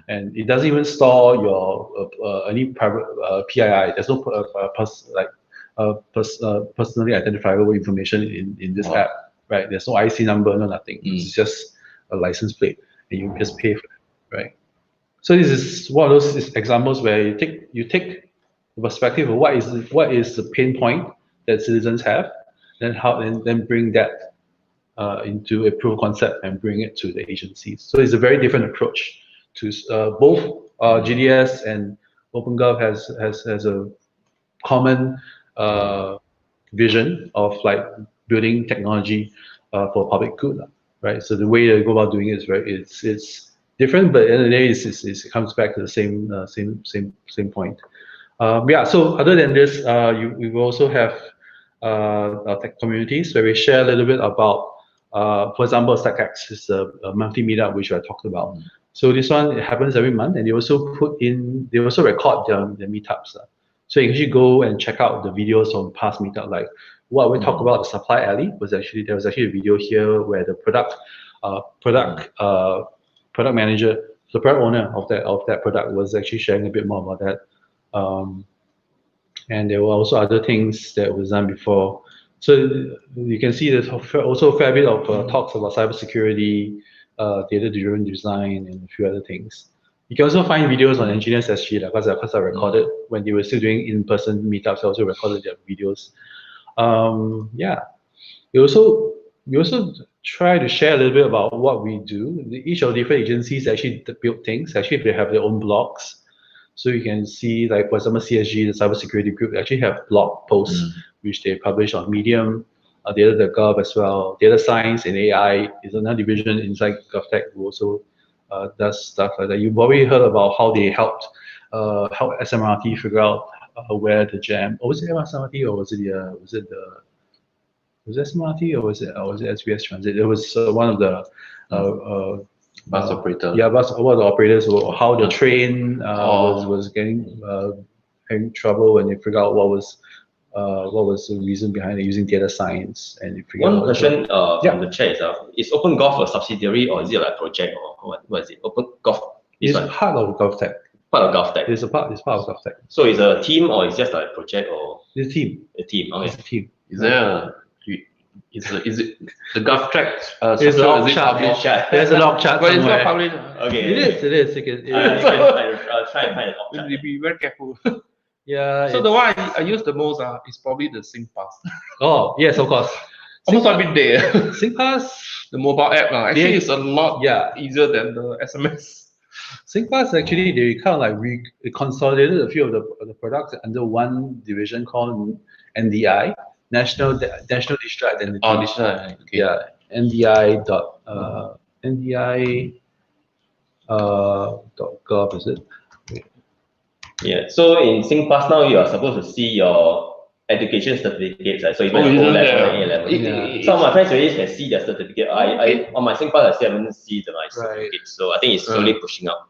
and it doesn't even store your any private PII. There's no personally identifiable information in this app, right? There's no IC number, no nothing. It's just a license plate, and you just pay for it, right? So this is one of those examples where you take the perspective of what is the pain point that citizens have, then bring that into a proof of concept and bring it to the agencies. So it's a very different approach to both GDS and OpenGov has a common vision of like building technology for public good, right? So the way they go about doing it is it's different, but at the end of the day, it comes back to the same point. Yeah. So other than this, we also have our tech communities where we share a little bit about, for example, StackX is a monthly meetup which I talked about. So this one, it happens every month, and they also record the meetups. So you can actually go and check out the videos from past meetup, like what we talked about. The supply alley there was actually a video here where the product manager, the product owner of that product was actually sharing a bit more about that. And there were also other things that was done before. So you can see there's also a fair bit of talks about cybersecurity, data-driven design, and a few other things. You can also find videos on Engineers.sg because I recorded when they were still doing in-person meetups. I also recorded their videos. Yeah, we also try to share a little bit about what we do. Each of the different agencies actually build things. Actually, they have their own blogs. So you can see, like, for example, CSG, the cybersecurity group, actually have blog posts which they publish on Medium, the Gov as well. Data science and AI is another division inside Govtech who also does stuff like that. You probably heard about how they helped SMRT figure out where the jam. Or was it SMRT or was it SMRT or was it SBS Transit? It was one of the bus operator. Yeah, one of the operators, how the train was getting having trouble when they figure out what was the reason behind it using data science. And one question from the chat is OpenGov a subsidiary or is it like a project or what is it? OpenGov is part of GovTech. Part of GovTech. It's part of GovTech. So it's a team or it's just like a project or? It's a team. A team. Okay. It's a team. Is there is it the Govtech? There's a log chart. There's a log chart but somewhere. It's not published. Okay. It is. I'll try and find a log chart. Be very careful. Yeah. So the one I use the most is probably the SingPass. Oh yes, of course. Almost every day. SingPass, the mobile app actually is a lot easier than the SMS. SingPass actually they kind of like consolidated a few of the products under one division called NDI, National Digital Identity. Oh, digital. Okay. Yeah, NDI .gov is it? Yeah. So in SingPass now you are supposed to see your education certificates, right? So even isn't O level there? and A level. Yeah. Some of my friends already can see their certificate. I on my SingPass I still haven't seen my Right. certificate. So I think it's slowly pushing up.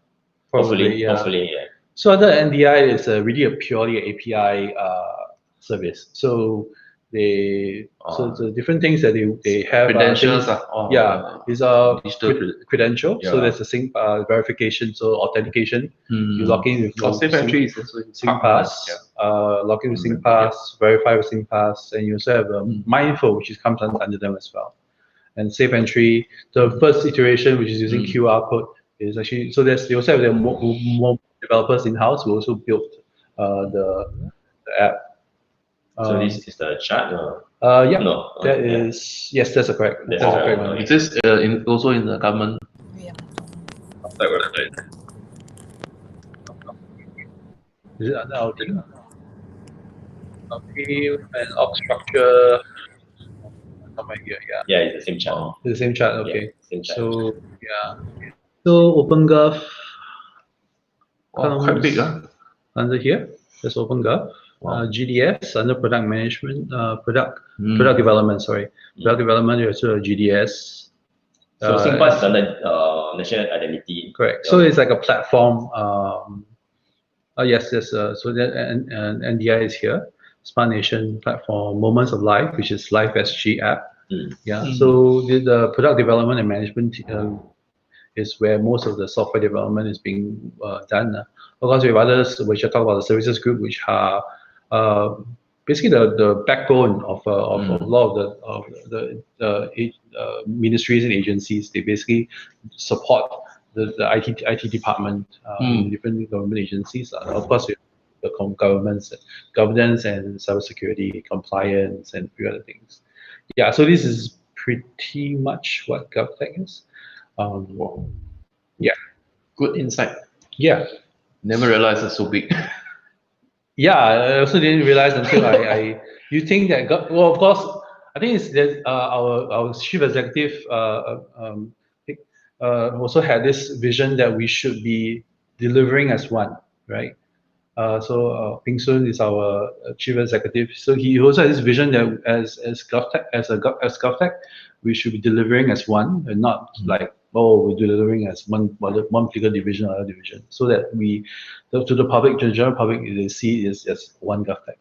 Probably, yeah. Hopefully, yeah. So under NDI is really a purely API service. So so the different things that they have Credentials is a digital credential. So yeah. there's a sync verification, so authentication. You log in with your Sep20 is also SingPass, log in with SingPass, verify with SingPass, and you also have MyInfo, which comes under them as well. And Safe Entry, the first iteration, which is using QR code, is actually they also have their more developers in house who also built the app. So this is the chat. Yeah, no, that is yes, that's correct. That's That's correct. right. It says also in the government website. Is it under our team? Okay, and org structure. Somewhere here, yeah. Yeah, it's the same chat. It's the same chat. Okay. Yeah, same chat. So yeah. So OpenGov. Quite big, huh? Under here, there's OpenGov. GDS under product management, product development. Sorry, product development. You also have GDS. So SingPass is under national identity. Correct. So it's like a platform. Yes. So that and NDI is here. Smart Nation platform, Moments of Life, which is Life.sg app. Yeah. So the product development and management is where most of the software development is being done. Of course, we have others which I talk about the services group, which are basically the backbone of a lot of the ministries and agencies. They basically support the IT department in different government agencies. Of course, we have the governance and cybersecurity, compliance, and a few other things. Yeah, so this is pretty much what Govtech is. Yeah. Good insight. Yeah. Never realized it's so big. Yeah, I also didn't realize until you think that well, of course, I think it's that our chief executive also had this vision that we should be delivering as one, right? So Ping Sun is our chief executive. So he also has this vision that as Govtech, we should be delivering as one and not like we're delivering as one bigger division or other division. So that to the public, to the general public, they see it as one Govtech.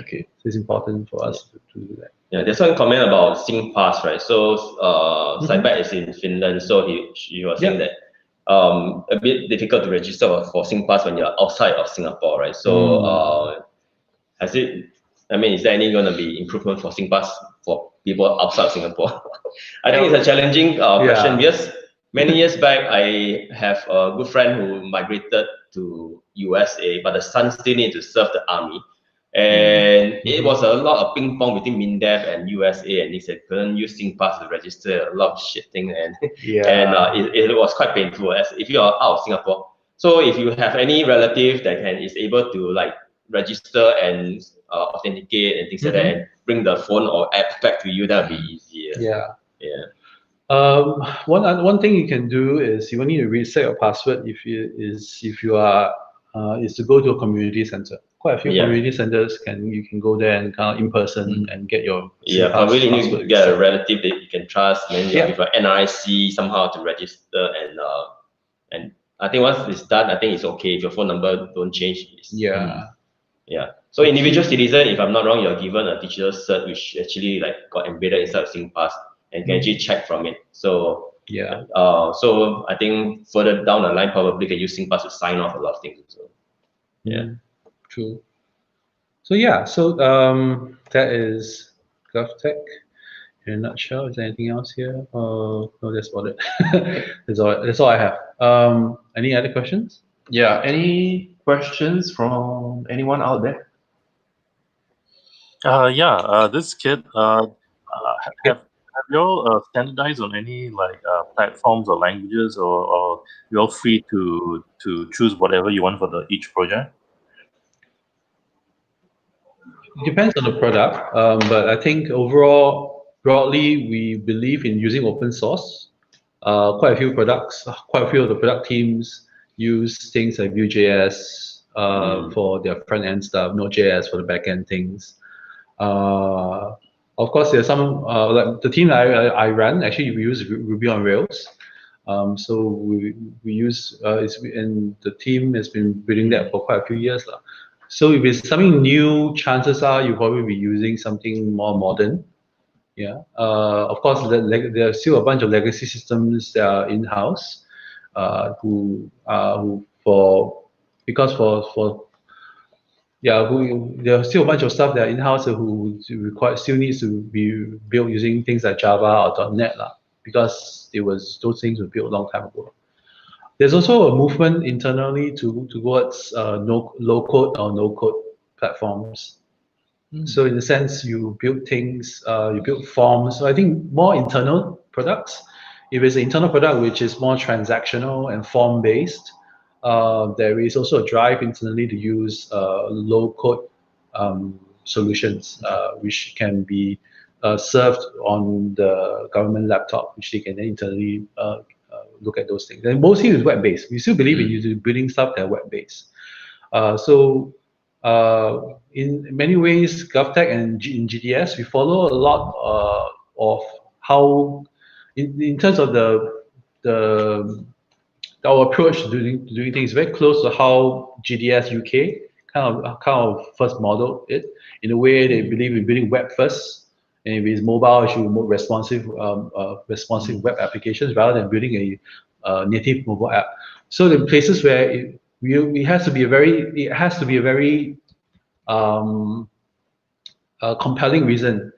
Okay, so it's important for us to do that. Yeah, there's one comment about SingPass, right? So Saibet is in Finland, so he was saying that a bit difficult to register for SingPass when you're outside of Singapore, right? So is there any going to be improvement for SingPass for people outside of Singapore? I think it's a challenging question because many years back, I have a good friend who migrated to USA, but the son still need to serve the army. And it was a lot of ping pong between MINDEF and USA, and he said couldn't use SingPass to register a lot of shit thing, and it was quite painful as if you are out of Singapore. So if you have any relative that is able to like register and authenticate and things like that, and bring the phone or app back to you, that would be easier. One thing you can do is you will need to reset your password is to go to a community center. Quite a few community centers you can go there and kind of in person and get your probably you need to get a relative that you can trust, then with an NRIC somehow to register, and I think once it's done, I think it's okay if your phone number don't change. So individual citizen, if I'm not wrong, you're given a digital cert which actually like got embedded inside of SingPass and can actually check from it. So so I think further down the line probably can use SingPass to sign off a lot of things. So true. So that is Govtech in a nutshell. Is there anything else here? No, that's about it. that's all I have. Any other questions? Yeah. Any questions from anyone out there? This kid. Have you all standardized on any like platforms or languages, or you're all free to choose whatever you want for each project? It depends on the product, but I think overall, broadly, we believe in using open source. Quite a few of the product teams use things like Vue.js for their front end stuff, Node.js for the back end things. Of course, there's some like the team I run. Actually, we use Ruby on Rails. So we use and the team has been building that for quite a few years now. So if it's something new, chances are you'll probably be using something more modern. Yeah. Of course, there are still a bunch of legacy systems that are in-house, there are still a bunch of stuff that are in-house who still needs to be built using things like Java or .NET because those things were built a long time ago. There's also a movement internally towards low-code or no-code platforms. So in a sense, you build things, you build forms. So I think more internal products. If it's an internal product which is more transactional and form-based, there is also a drive internally to use low-code solutions, which can be served on the government laptop, which they can then internally look at those things. And mostly it's web-based. We still believe in building stuff that are web-based. In many ways, Govtech and in GDS, we follow a lot of how, in terms of our approach to doing things, very close to how GDS UK kind of first modeled it. In a way, they believe in building web first, and if it's mobile, it should be more responsive web applications rather than building a native mobile app. So the places where it has to be a very compelling reason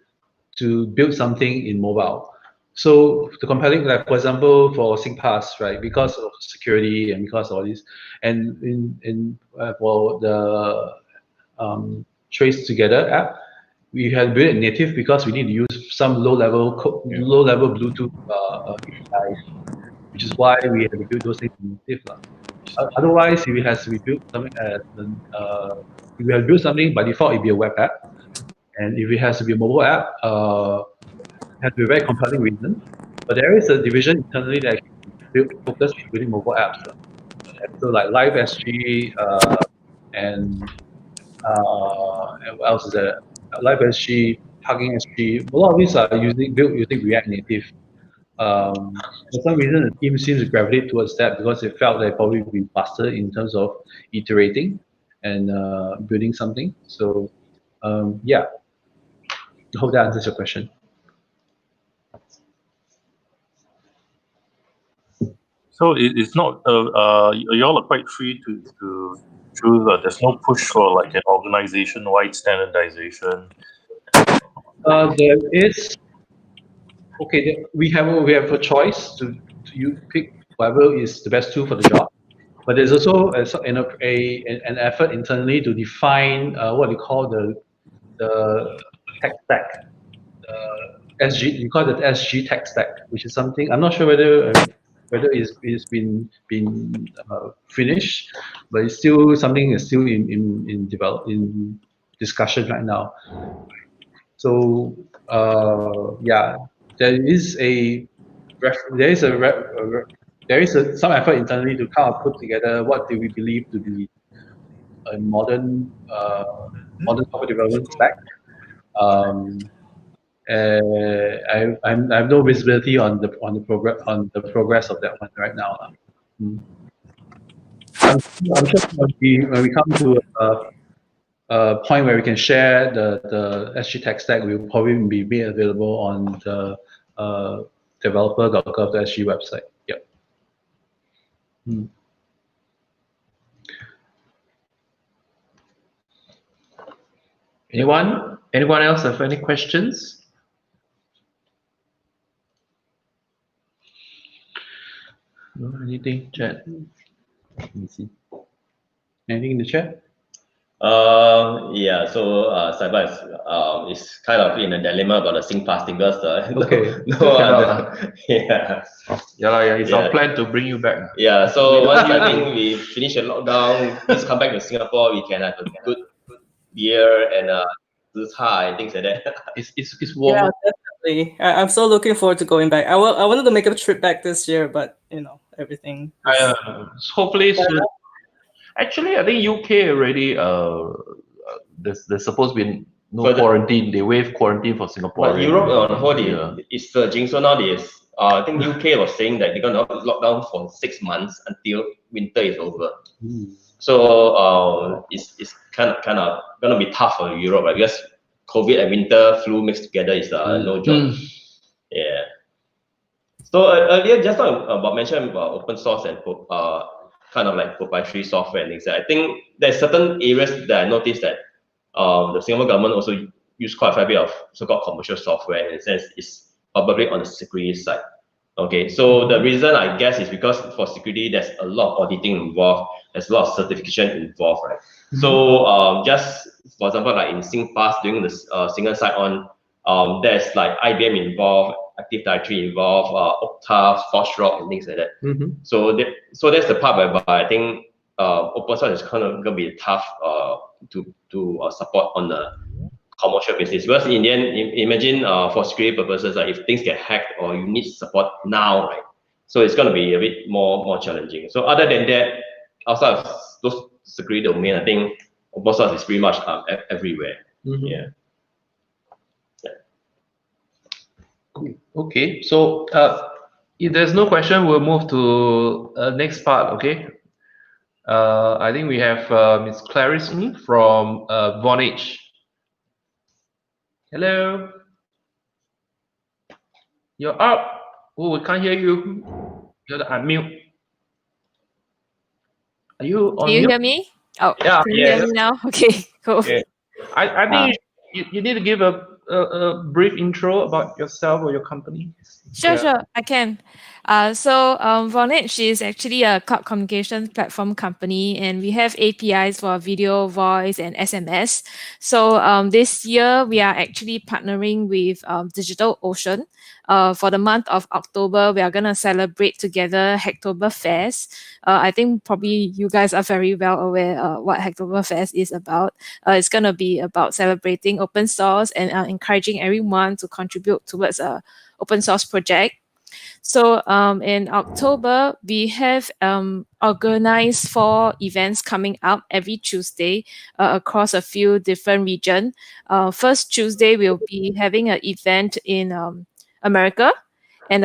to build something in mobile. So the compelling, like for example, for SingPass, right? Because of security and because of all this, and for the Trace Together app, we had built it native because we need to use some low-level Bluetooth API, which is why we had to build those things native. Otherwise, if it has to be built something if we have built something by default, it'd be a web app, and if it has to be a mobile app, it has to be a very compelling reason. But there is a division internally that focus on building mobile apps. So like Live.sg and what else is there? Live.sg, Hugging.sg. A lot of these are built using React Native. For some reason, the team seems to gravitate towards that because they felt they probably would be faster in terms of iterating and building something. So, yeah, I hope that answers your question. So it's not. You all are quite free to choose. There's no push for like an organization-wide standardization. There is. Okay, we have a choice to you pick whatever is the best tool for the job, but there's also an effort internally to define what we call the tech stack, SG. We call it the SG tech stack, which is something I'm not sure whether it's been finished, but it's still something that's still in discussion right now. So yeah. There is some effort internally to kind of put together what do we believe to be a modern software development stack. I have no visibility on the progress of that one right now. I'm sure when we come to a point where we can share the SG tech stack, will probably be made available on the developer.gov.sg website. Yep. Anyone else have any questions? No, anything, chat? Let me see. Anything in the chat? Yeah, so Cyber is kind of in a dilemma about the SingPass thing because It's our plan to bring you back. Yeah, so once I think we finish the lockdown, please come back to Singapore. We can have a good beer and and things like that. It's warm. Yeah, definitely. I'm so looking forward to going back. I wanted to make a trip back this year, but everything. Hopefully soon. Actually, I think UK already. There's supposed to be no quarantine. They waive quarantine for Singapore. But Europe on the whole is surging. So now I think UK was saying that they're gonna lock down for 6 months until winter is over. So it's kind of gonna be tough for Europe, right? Because COVID and winter flu mixed together is no joke. Yeah. So earlier, just now about mentioned about open source and kind of like proprietary software and things. I think there's certain areas that I noticed that the Singapore government also use quite a fair bit of so-called commercial software, in a sense is probably on the security side. Okay, so the reason I guess is because for security, there's a lot of auditing involved, there's a lot of certification involved, right? So just for example, like in SingPass doing this single sign-on, there's like IBM involved, Active Directory involved, Okta, ForgeRock, and things like that. So that's the part whereby I think open source is kind of gonna be tough to support on the commercial basis. Because in the end, imagine for security purposes, if things get hacked or you need support now, right? So it's gonna be a bit more challenging. So other than that, outside of those security domain, I think open source is pretty much everywhere. Yeah. Okay, so if there's no question, we'll move to next part. Okay. I think we have Miss Clarisse from Vonage. Hello. You're up. Oh, we can't hear you. You have to unmute. Are you on Can you mute? hear me? Oh, Yeah, can you hear me now? Okay, cool. Okay. I think you need to give a brief intro about yourself or your company. Sure, I can. So Vonage is actually a cloud communications platform company, and we have APIs for video, voice, and SMS. So this year we are actually partnering with DigitalOcean. For the month of October, we are gonna celebrate together Hacktoberfest. I think probably you guys are very well aware what Hacktoberfest is about. It's gonna be about celebrating open source and encouraging everyone to contribute towards a open source project. So in October, we have organized 4 events coming up every Tuesday across a few different regions. First Tuesday, we'll be having an event in America. And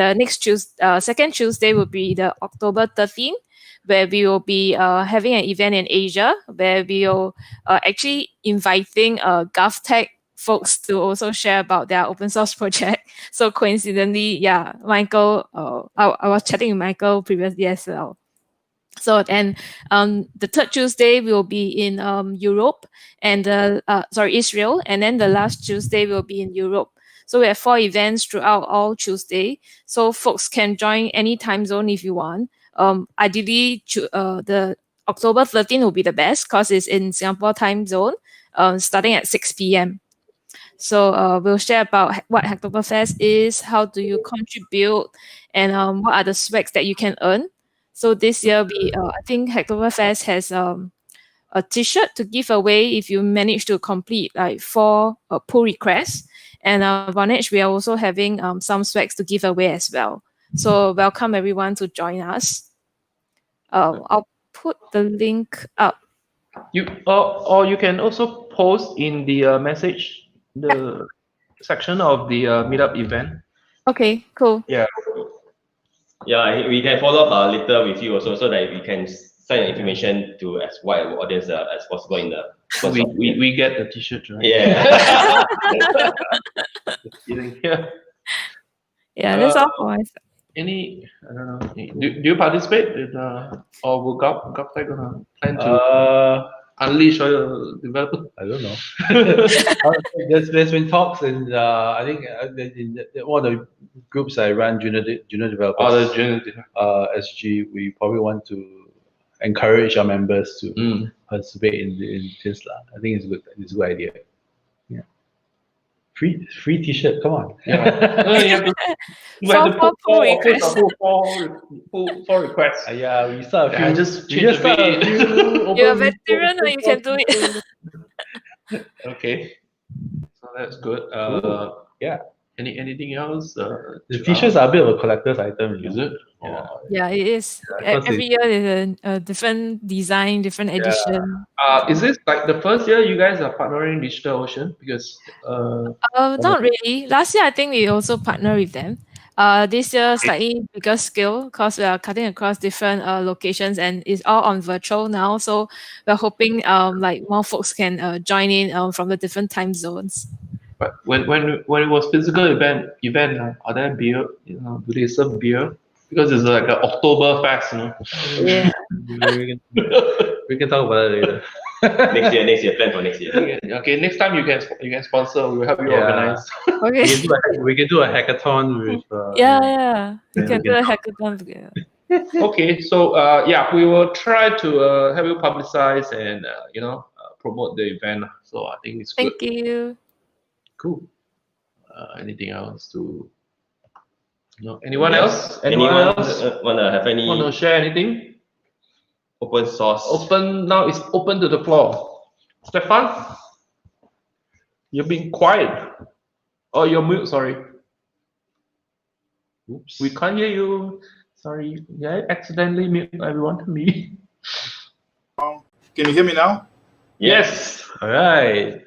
second Tuesday will be the October 13th, where we will be having an event in Asia, where we will actually inviting Govtech folks to also share about their open source project. So coincidentally, yeah, Michael, I was chatting with Michael previously as well. So then the third Tuesday will be in Europe and Israel, and then the last Tuesday will be in Europe. So we have 4 events throughout all Tuesday. So folks can join any time zone if you want. Ideally, the October 13th will be the best because it's in Singapore time zone, starting at 6 p.m. So we'll share about what Hacktoberfest is, how do you contribute, and what are the specs that you can earn. So this year, I think Hacktoberfest has a t-shirt to give away if you manage to complete like 4 pull requests. And Vonage, we are also having some specs to give away as well. So welcome everyone to join us. I'll put the link up. Or you can also post in the message, the section of the Meetup event. Okay, cool. Yeah, we can follow up later with you also, so that we can send information to as wide an audience as possible in the. We get the t-shirt, right? Yeah. Yeah, that's all for us. I don't know. Do you participate in, or will Govtech gonna plan to unleash your developers? I don't know. There's been talks, and I think in one of the groups I run, junior developers, SG, we probably want to encourage our members to participate in this. I think it's a good idea. Yeah. Free t-shirt, come on. Yeah. You have to put four requests. Yeah, we start a few. Just You're a veteran, or you can do it. Okay, so that's good. Yeah. Anything else? The t-shirts are a bit of a collector's item. Is it? Yeah. Yeah, it is. Yeah, 'cause Every year there's a different design, different edition. Is this like the first year you guys are partnering DigitalOcean? Because Not really. Last year I think we also partner with them. This year slightly bigger scale because we are cutting across different locations and it's all on virtual now. So we're hoping like more folks can join in from the different time zones. but when it was physical event, are there beer? Do they serve beer? Because it's like an Oktoberfest, Yeah. we can talk about it later. Next year, plan for next year. Okay, next time you can sponsor. We'll help you Yeah. organize. Okay. We can do a hackathon with. Yeah. We Yeah, can we do can- a hackathon together. Okay, so yeah, we will try to help you publicize and promote the event. So I think it's good. Thank you. Cool. Anything else to? No. Anyone else? Anyone else Wanna have any want to share anything? open source? Open now. It's open to the floor. Stefan, you've been quiet. Oh, you're mute. Sorry. Oops. We can't hear you. Sorry. Yeah, accidentally mute everyone to me. Can you hear me now? Yes. All right.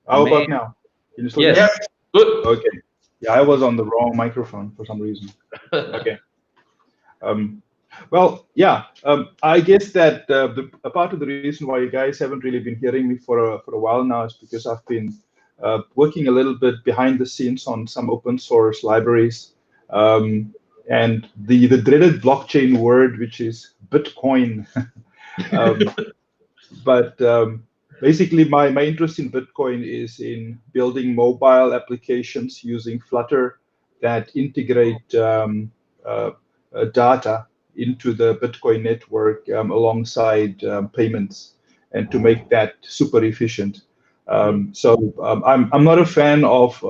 How about Amazing. now? Can you still Yes. hear me? Yes. Good. Okay. Yeah, I was on the wrong microphone for some reason. Okay. Well, yeah. I guess that a part of the reason why you guys haven't really been hearing me for a while now is because I've been working a little bit behind the scenes on some open source libraries, and the dreaded blockchain word, which is Bitcoin. But basically, my interest in Bitcoin is in building mobile applications using Flutter that integrate data into the Bitcoin network alongside payments, and to make that super efficient. So I'm not a fan of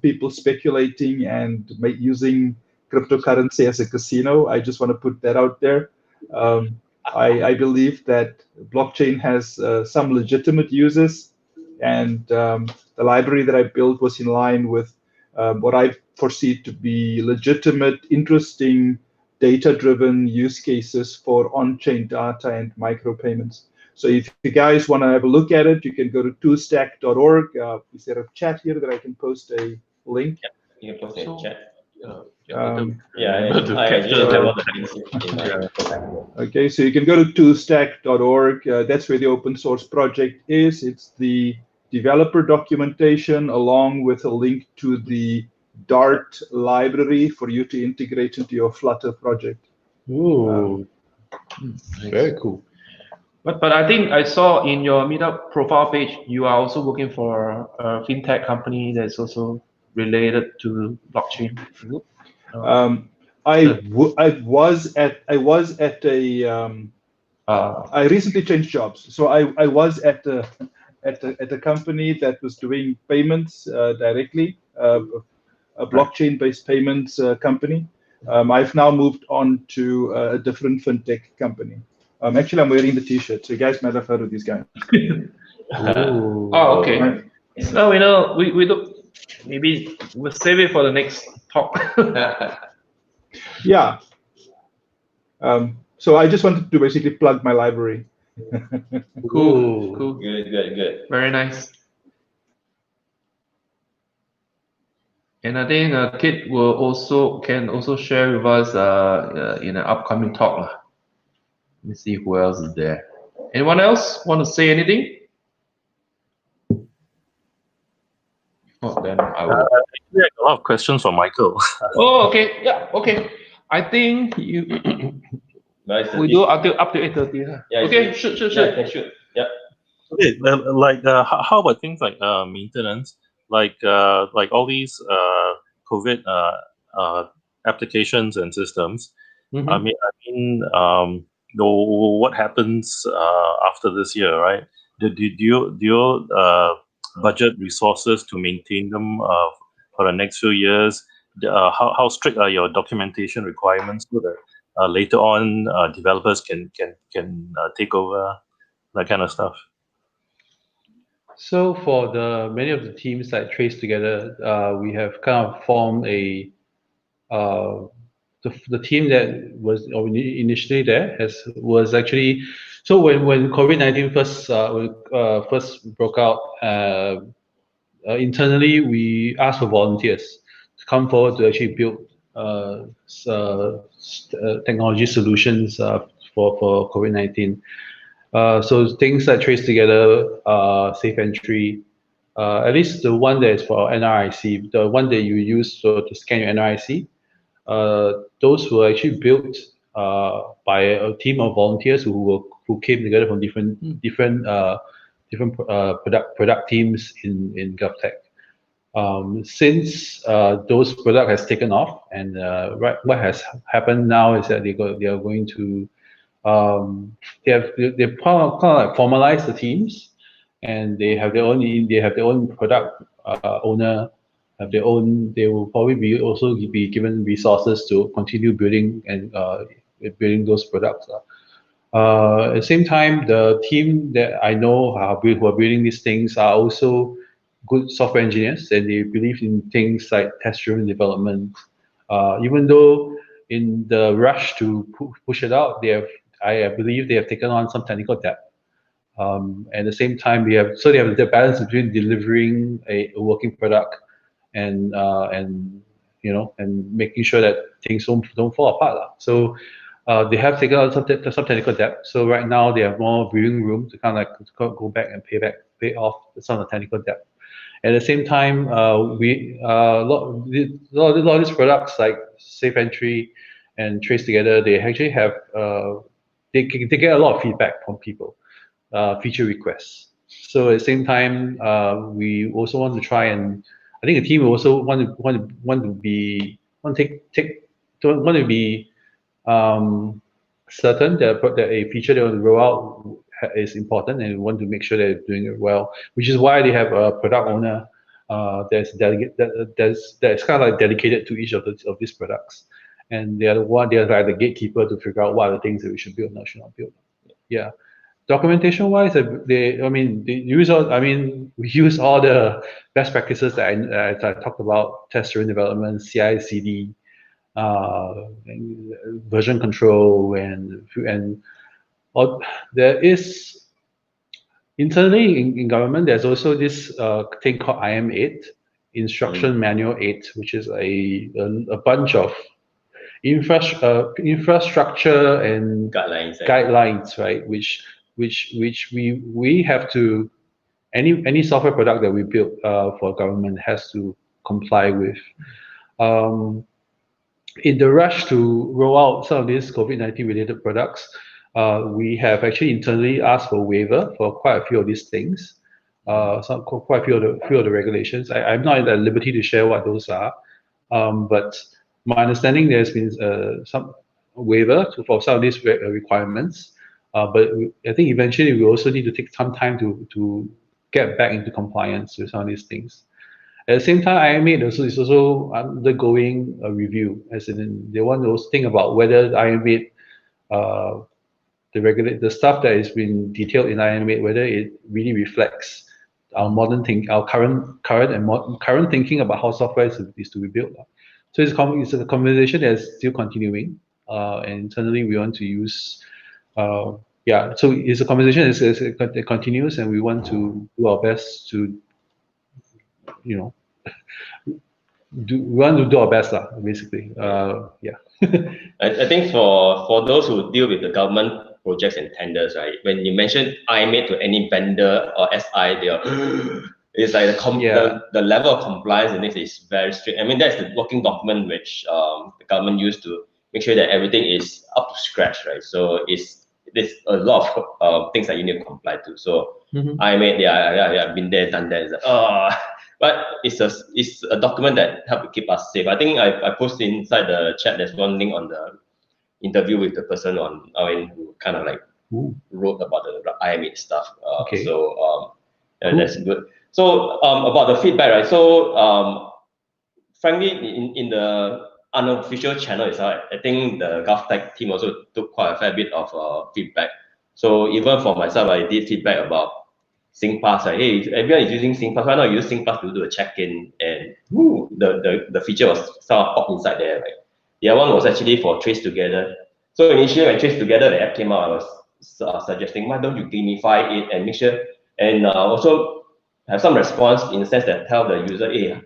people speculating and using cryptocurrency as a casino. I just want to put that out there. I believe that blockchain has some legitimate uses, and the library that I built was in line with what I foresee to be legitimate, interesting, data-driven use cases for on-chain data and micropayments. So if you guys want to have a look at it, you can go to twostack.org. Is there a chat here that I can post a link? You can post in chat. Yeah, I just have all the links in my Okay, so you can go to twostack.org. That's where the open source project is. It's the developer documentation along with a link to the Dart library for you to integrate into your Flutter project. Ooh. Very cool. But I think I saw in your Meetup profile page, you are also working for a fintech company that's also related to blockchain. I was at a I recently changed jobs, so I was at a company that was doing payments directly, a blockchain-based payments company. I've now moved on to a different fintech company. Actually, I'm wearing the T-shirt, so you guys might have heard of these guys. Oh, okay. So we do. Maybe we'll save it for the next talk. Yeah. So I just wanted to basically plug my library. Cool. Good. Very nice. And I think Chit can also share with us in an upcoming talk. Let me see who else is there. Anyone else want to say anything? Oh, then I will. We have a lot of questions from Michael. Oh, okay. Yeah, okay. I think we do up to 8:30. Yeah, okay, shoot. Yeah. Okay, how about things like maintenance, like all these COVID applications and systems? Mhm. I mean, what happens after this year, right? Do you budget resources to maintain them for the next few years? How strict are your documentation requirements so that later on developers can take over that kind of stuff? So for the many of the teams that trace together, we have kind of formed a the team that was initially there was actually, so when COVID-19 first broke out, internally we asked for volunteers to come forward to actually build technology solutions for COVID-19. So things like trace together, safe entry, at least the one that is for NRIC, the one that you use to scan your NRIC, those were actually built by a team of volunteers who came together from different product teams in Govtech. Since those product has taken off, and what has happened now is that they are going to they kind of like formalize the teams, and they have their own product owner, have their own. They will probably also be given resources to continue building and building those products. At the same time, the team that I know who are building these things are also good software engineers, and they believe in things like test-driven development. Even though in the rush to push it out, I believe they have taken on some technical debt. At the same time, they have the balance between delivering a working product and making sure that things don't fall apart. So they have taken on some technical debt. So right now they have more breathing room to kind of like go back and pay off some of the technical debt. At the same time, a lot of these products like Safe Entry and Trace Together, they actually have they get a lot of feedback from people, feature requests. So at the same time, we also want to try and I think the team also want to be certain that a feature they want to roll out is important, and we want to make sure they're doing it well, which is why they have a product owner that's kind of like dedicated to each of these products, and they're like the gatekeeper to figure out what are the things that we should build and should not build. Yeah, documentation wise, we use all the best practices that I talked about: test-driven development, CI/CD, version control, and there is internally in government, there's also this thing called IM8, Instruction Manual 8, which is a bunch of infrastructure and guidelines, right? Which we have to, any software product that we build for government has to comply with. In the rush to roll out some of these COVID-19 related products, we have actually internally asked for waiver for quite a few of these things, quite a few of the regulations. I'm not at liberty to share what those are, but my understanding there's been some waiver for some of these requirements. But I think eventually we also need to take some time to get back into compliance with some of these things. At the same time, IM8 is also undergoing a review, as in they want to think about whether IM8, the stuff that has been detailed in IM8, whether it really reflects our current thinking about how software is to be built. So it's a conversation that's still continuing, and internally we want to use. So it's a conversation that continues, and we want to do our best to, we want to do our best, basically. I think for those who deal with the government projects and tenders, right? When you mention IMA to any vendor or SI, it's like the level of compliance in this is very strict. I mean, that's the working document which the government used to make sure that everything is up to scratch, right? So there's a lot of things that you need to comply to. So IMA, I've been there, done that. It's like, but it's a document that helps to keep us safe. I think I posted inside the chat. There's one link on the interview with the person who kind of like wrote about the IMA stuff. So that's good. So about the feedback, right? So frankly, in the unofficial channel itself, I think the Govtech team also took quite a fair bit of feedback. So even for myself, I did feedback about SingPass, right? Hey, everyone is using SingPass. Why not use SingPass to do a check-in? And woo, the feature was sort of popped inside there, right? The other one was actually for Trace Together. So initially when Trace Together, the app came out, I was suggesting, why don't you gamify it and make sure, and also have some response in the sense that tell the user, hey,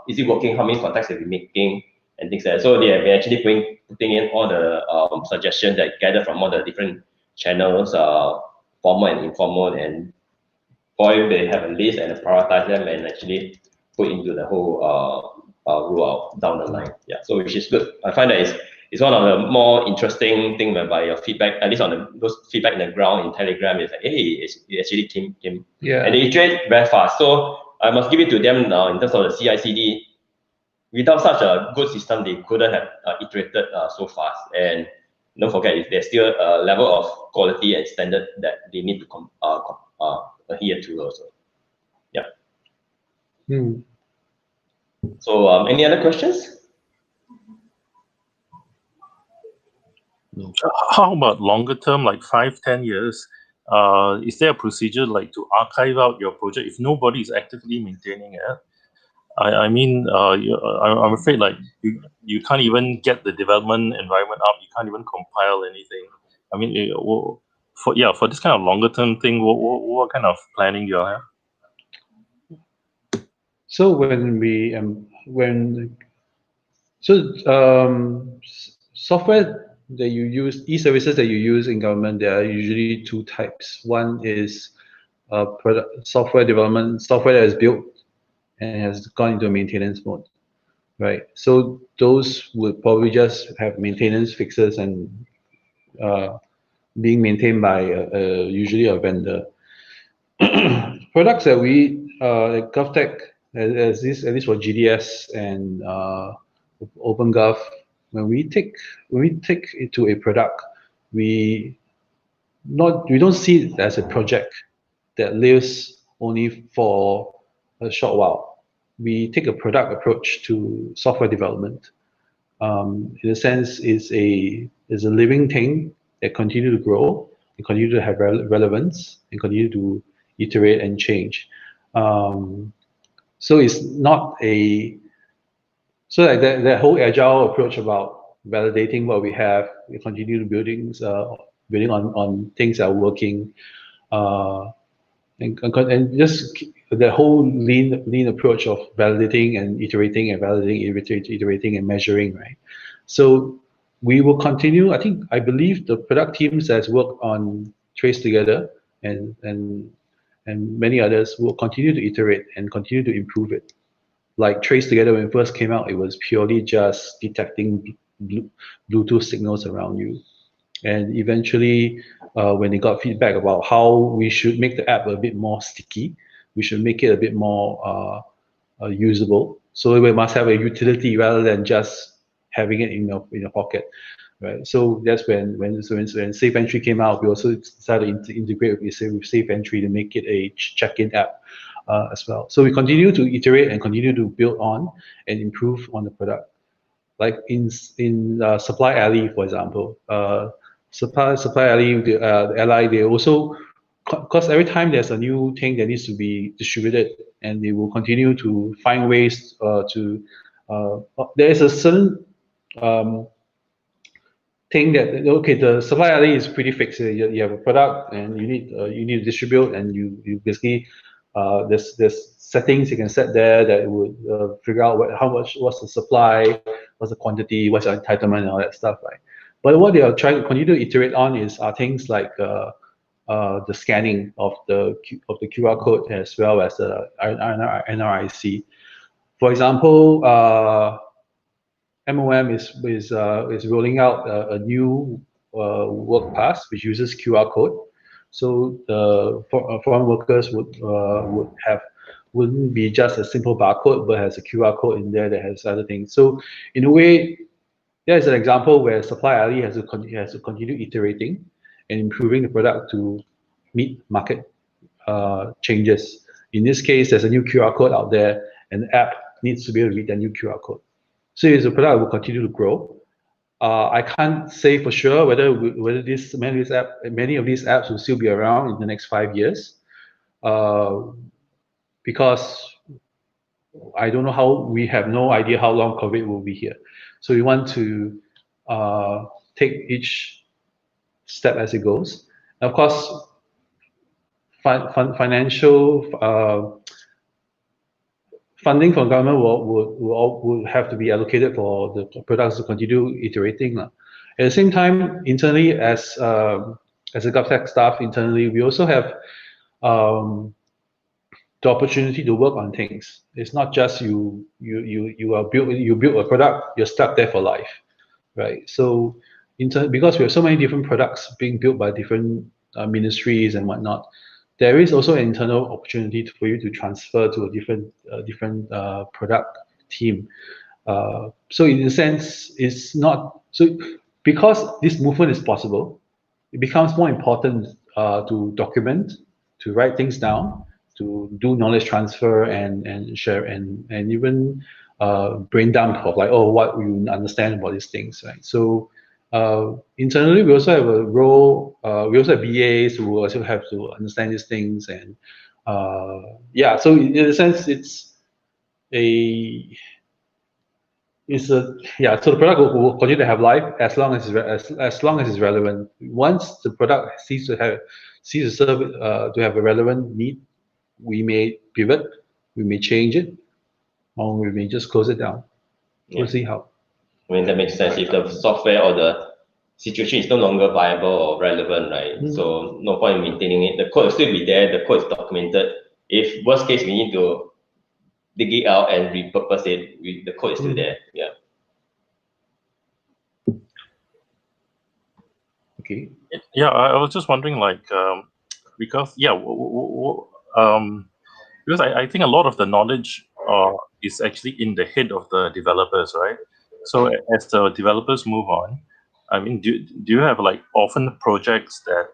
is it working? How many contacts are we making? And things like that. So they have been actually putting in all the suggestions that gather from all the different channels, formal and informal, and boy, they have a list and prioritize them and actually put into the whole rollout down the line. Yeah, so which is good. I find that it's one of the more interesting thing whereby your feedback, at least on those feedback in the ground in Telegram, is like, hey, it actually came, Yeah. and they iterate very fast. So I must give it to them now in terms of the CI/CD. Without such a good system, they couldn't have iterated so fast. And don't forget, there's still a level of quality and standard that they need to adhere to also. Yeah. So any other questions? How about longer term, like 5-10 years? Is there a procedure like to archive out your project if nobody is actively maintaining it? I mean, I'm afraid like you can't even get the development environment up. You can't even compile anything. I mean, for this kind of longer term thing, what kind of planning do you have? So software that you use, e-services that you use in government, there are usually two types. One is software development, software that is built and has gone into maintenance mode, right? So those would probably just have maintenance fixes and being maintained by usually a vendor. Products that we like Govtech, at least for GDS and OpenGov, when we take it to a product, we don't see it as a project that lives only for a short while. We take a product approach to software development. In a sense, is a living thing that continue to grow and continue to have relevance and continue to iterate and change. So it's not so like that whole agile approach about validating what we have, we continue to building on things that are working, and just the whole lean approach of validating and iterating and validating, iterating and measuring, right? So we will continue. I believe the product teams that's worked on Trace Together and many others will continue to iterate and continue to improve it. Like Trace Together, when it first came out, it was purely just detecting Bluetooth signals around you. And eventually, when they got feedback about how we should make the app a bit more sticky, we should make it a bit more usable. So we must have a utility rather than just having it in your pocket, right? So that's when Safe Entry came out, we also decided to integrate with Safe Entry to make it a check-in app as well. So we continue to iterate and continue to build on and improve on the product. Like in Supply Alley, for example, Supply Alley, the Ally, they also, because every time there's a new thing that needs to be distributed, and they will continue to find ways there is a certain thing that, okay, the Supply Alley is pretty fixed. You have a product and you need to distribute, and you basically there's settings you can set there that would figure out what's the supply, what's the quantity, what's your entitlement, and all that stuff, right? But what they are trying to continue to iterate on are things like the scanning of the QR code as well as the NRIC. For example, MOM is rolling out a new work pass which uses QR code. So the foreign workers wouldn't be just a simple barcode, but has a QR code in there that has other things. So in a way, there's an example where Supply Alley has to continue iterating and improving the product to meet market changes. In this case, there's a new QR code out there, and the app needs to be able to read that new QR code. So the product will continue to grow. I can't say for sure whether many of these apps will still be around in the next 5 years. because I don't know how, we have no idea how long COVID will be here. So we want to take each step as it goes. And of course, financial funding from government will have to be allocated for the products to continue iterating. At the same time, internally, as a Govtech staff internally, we also have the opportunity to work on things. It's not just you build a product, you're stuck there for life, right? So because we have so many different products being built by different ministries and whatnot, there is also an internal opportunity for you to transfer to a different product team. So in a sense, it's not so, because this movement is possible, it becomes more important to document, to write things down, to do knowledge transfer and share and even brain dump of like, oh, what you understand about these things, right? So internally, we also have a role. We also have BAs who also have to understand these things, and yeah. So in a sense, it's a yeah. So the product will continue to have life as long as as long as it's relevant. Once the product ceases to serve to have a relevant need, we may pivot, we may change it, or we may just close it down. Yeah. We'll see how. I mean, that makes sense. If the software or the situation is no longer viable or relevant, right? So no point in maintaining it. The code will still be there. The code is documented. If worst case, we need to dig it out and repurpose it, the code is still there. Yeah. Okay. Yeah, I was just wondering, like, because yeah, because I think a lot of the knowledge is actually in the head of the developers, right? So as the developers move on, I mean, do you have like often projects that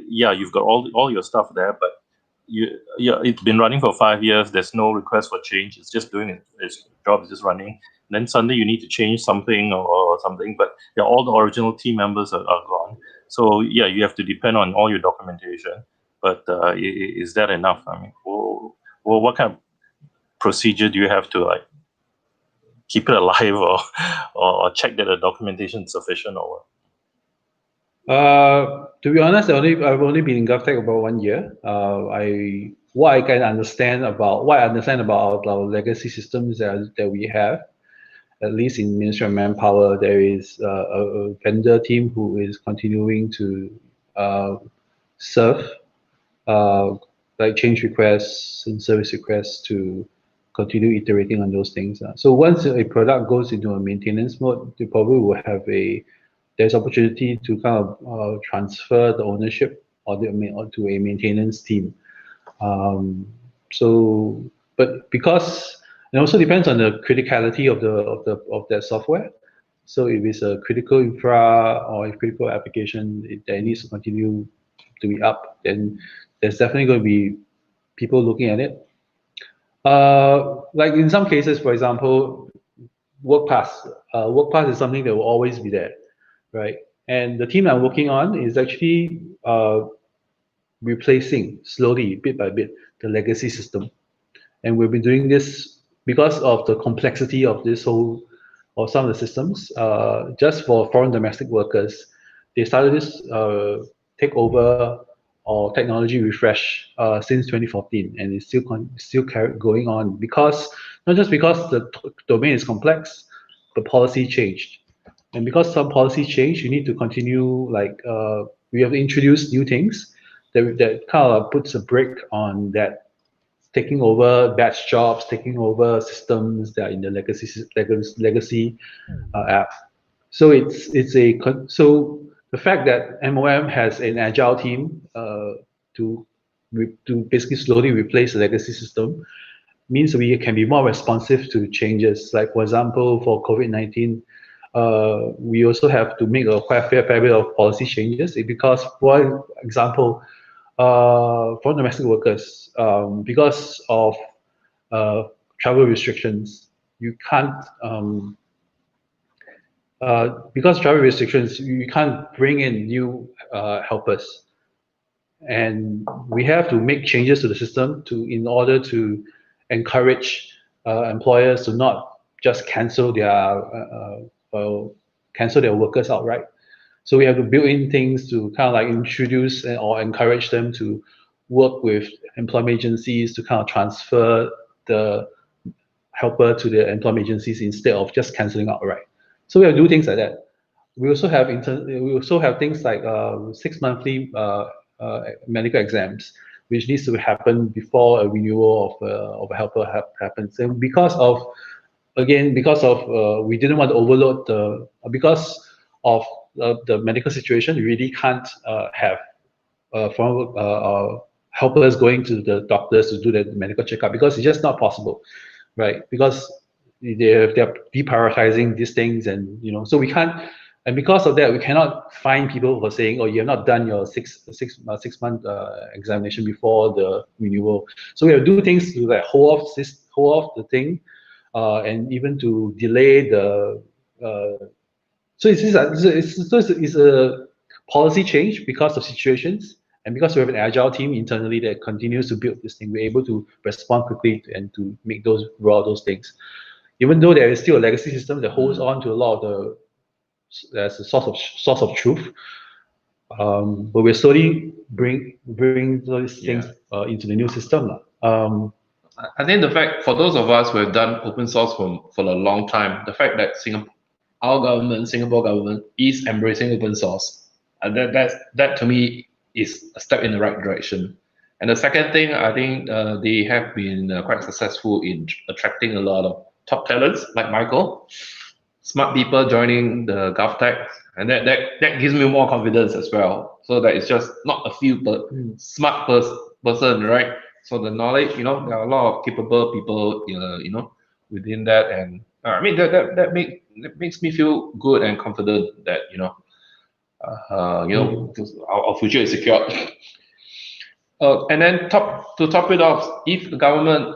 yeah, you've got all your stuff there, but it's been running for 5 years, there's no request for change, it's just doing its job, it's just running. And then suddenly you need to change something or something, but yeah, all the original team members are gone. So yeah, you have to depend on all your documentation. But is that enough? I mean, well, what kind of procedure do you have to like keep it alive or check that the documentation is sufficient or what? To be honest, I've only been in Govtech about 1 year. What I understand about our legacy systems that we have, at least in Ministry of Manpower, there is a vendor team who is continuing to serve like change requests and service requests to continue iterating on those things. So once a product goes into a maintenance mode, they probably will have there's opportunity to kind of transfer the ownership to a maintenance team. So, but because it also depends on the criticality of that software. So if it's a critical infra or a critical application that needs to continue to be up, then there's definitely going to be people looking at it. Like in some cases, for example, WorkPass. WorkPass is something that will always be there, right? And the team I'm working on is actually replacing slowly, bit by bit, the legacy system. And we've been doing this because of the complexity of this whole, or some of the systems, just for foreign domestic workers. They started this takeover or technology refresh since 2014, and it's still going on because, not just because the domain is complex, but policy changed. And because some policy change, you need to continue, like, we have to introduce new things that kind of puts a brake on that, taking over batch jobs, taking over systems that are in the legacy app. So so the fact that MOM has an agile team to basically slowly replace the legacy system means we can be more responsive to changes. Like for example, for COVID-19, we also have to make a fair bit of policy changes because, for example, for domestic workers, because of travel restrictions, you can't you can't bring in new helpers. and we have to make changes to the system in order to encourage employers to not just cancel their workers outright. So we have to build in things to kind of like introduce or encourage them to work with employment agencies to kind of transfer the helper to the employment agencies instead of just canceling outright. So we have to do things like that. We also have things like 6 monthly medical exams, which needs to happen before a renewal of a helper happens. And because of we didn't want to overload because of the medical situation, we really can't have helpers going to the doctors to do the medical checkup because it's just not possible, right? Because they're deprioritizing these things, and so we can't. And because of that, we cannot find people who are saying, "Oh, you have not done your six month examination before the renewal." So we have to do things to like hold off the thing, and even to delay the. So it's a policy change because of situations, and because we have an agile team internally that continues to build this thing. We're able to respond quickly and to roll out those things, even though there is still a legacy system that holds on to a lot of as a source of truth, but we're slowly bring those things into the new system. I think the fact for those of us who have done open source for a long time, the fact that Singapore government is embracing open source, and that to me is a step in the right direction. And the second thing, I think they have been quite successful in attracting a lot of top talents like Michael. Smart people joining the Govtech, and that gives me more confidence as well. So that it's just not a few but smart person, right? So the knowledge, there are a lot of capable people, within that, and I mean that makes me feel good and confident that our future is secure. And then to top it off, if the government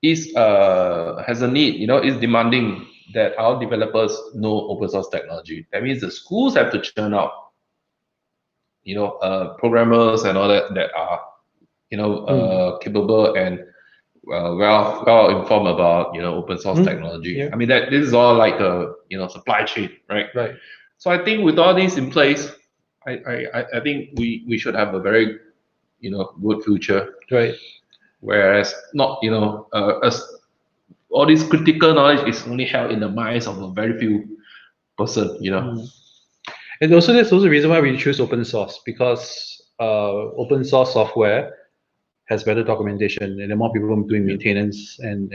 has a need, is demanding that our developers know open source technology. That means the schools have to churn out, programmers and all that are, capable and well informed about, open source technology. Yeah. I mean this is all like a, supply chain, right? Right. So I think with all this in place, I think we should have a very, good future. Right. Whereas not, as all this critical knowledge is only held in the minds of a very few person, And also that's also the reason why we choose open source, because open source software has better documentation and there are more people doing maintenance, and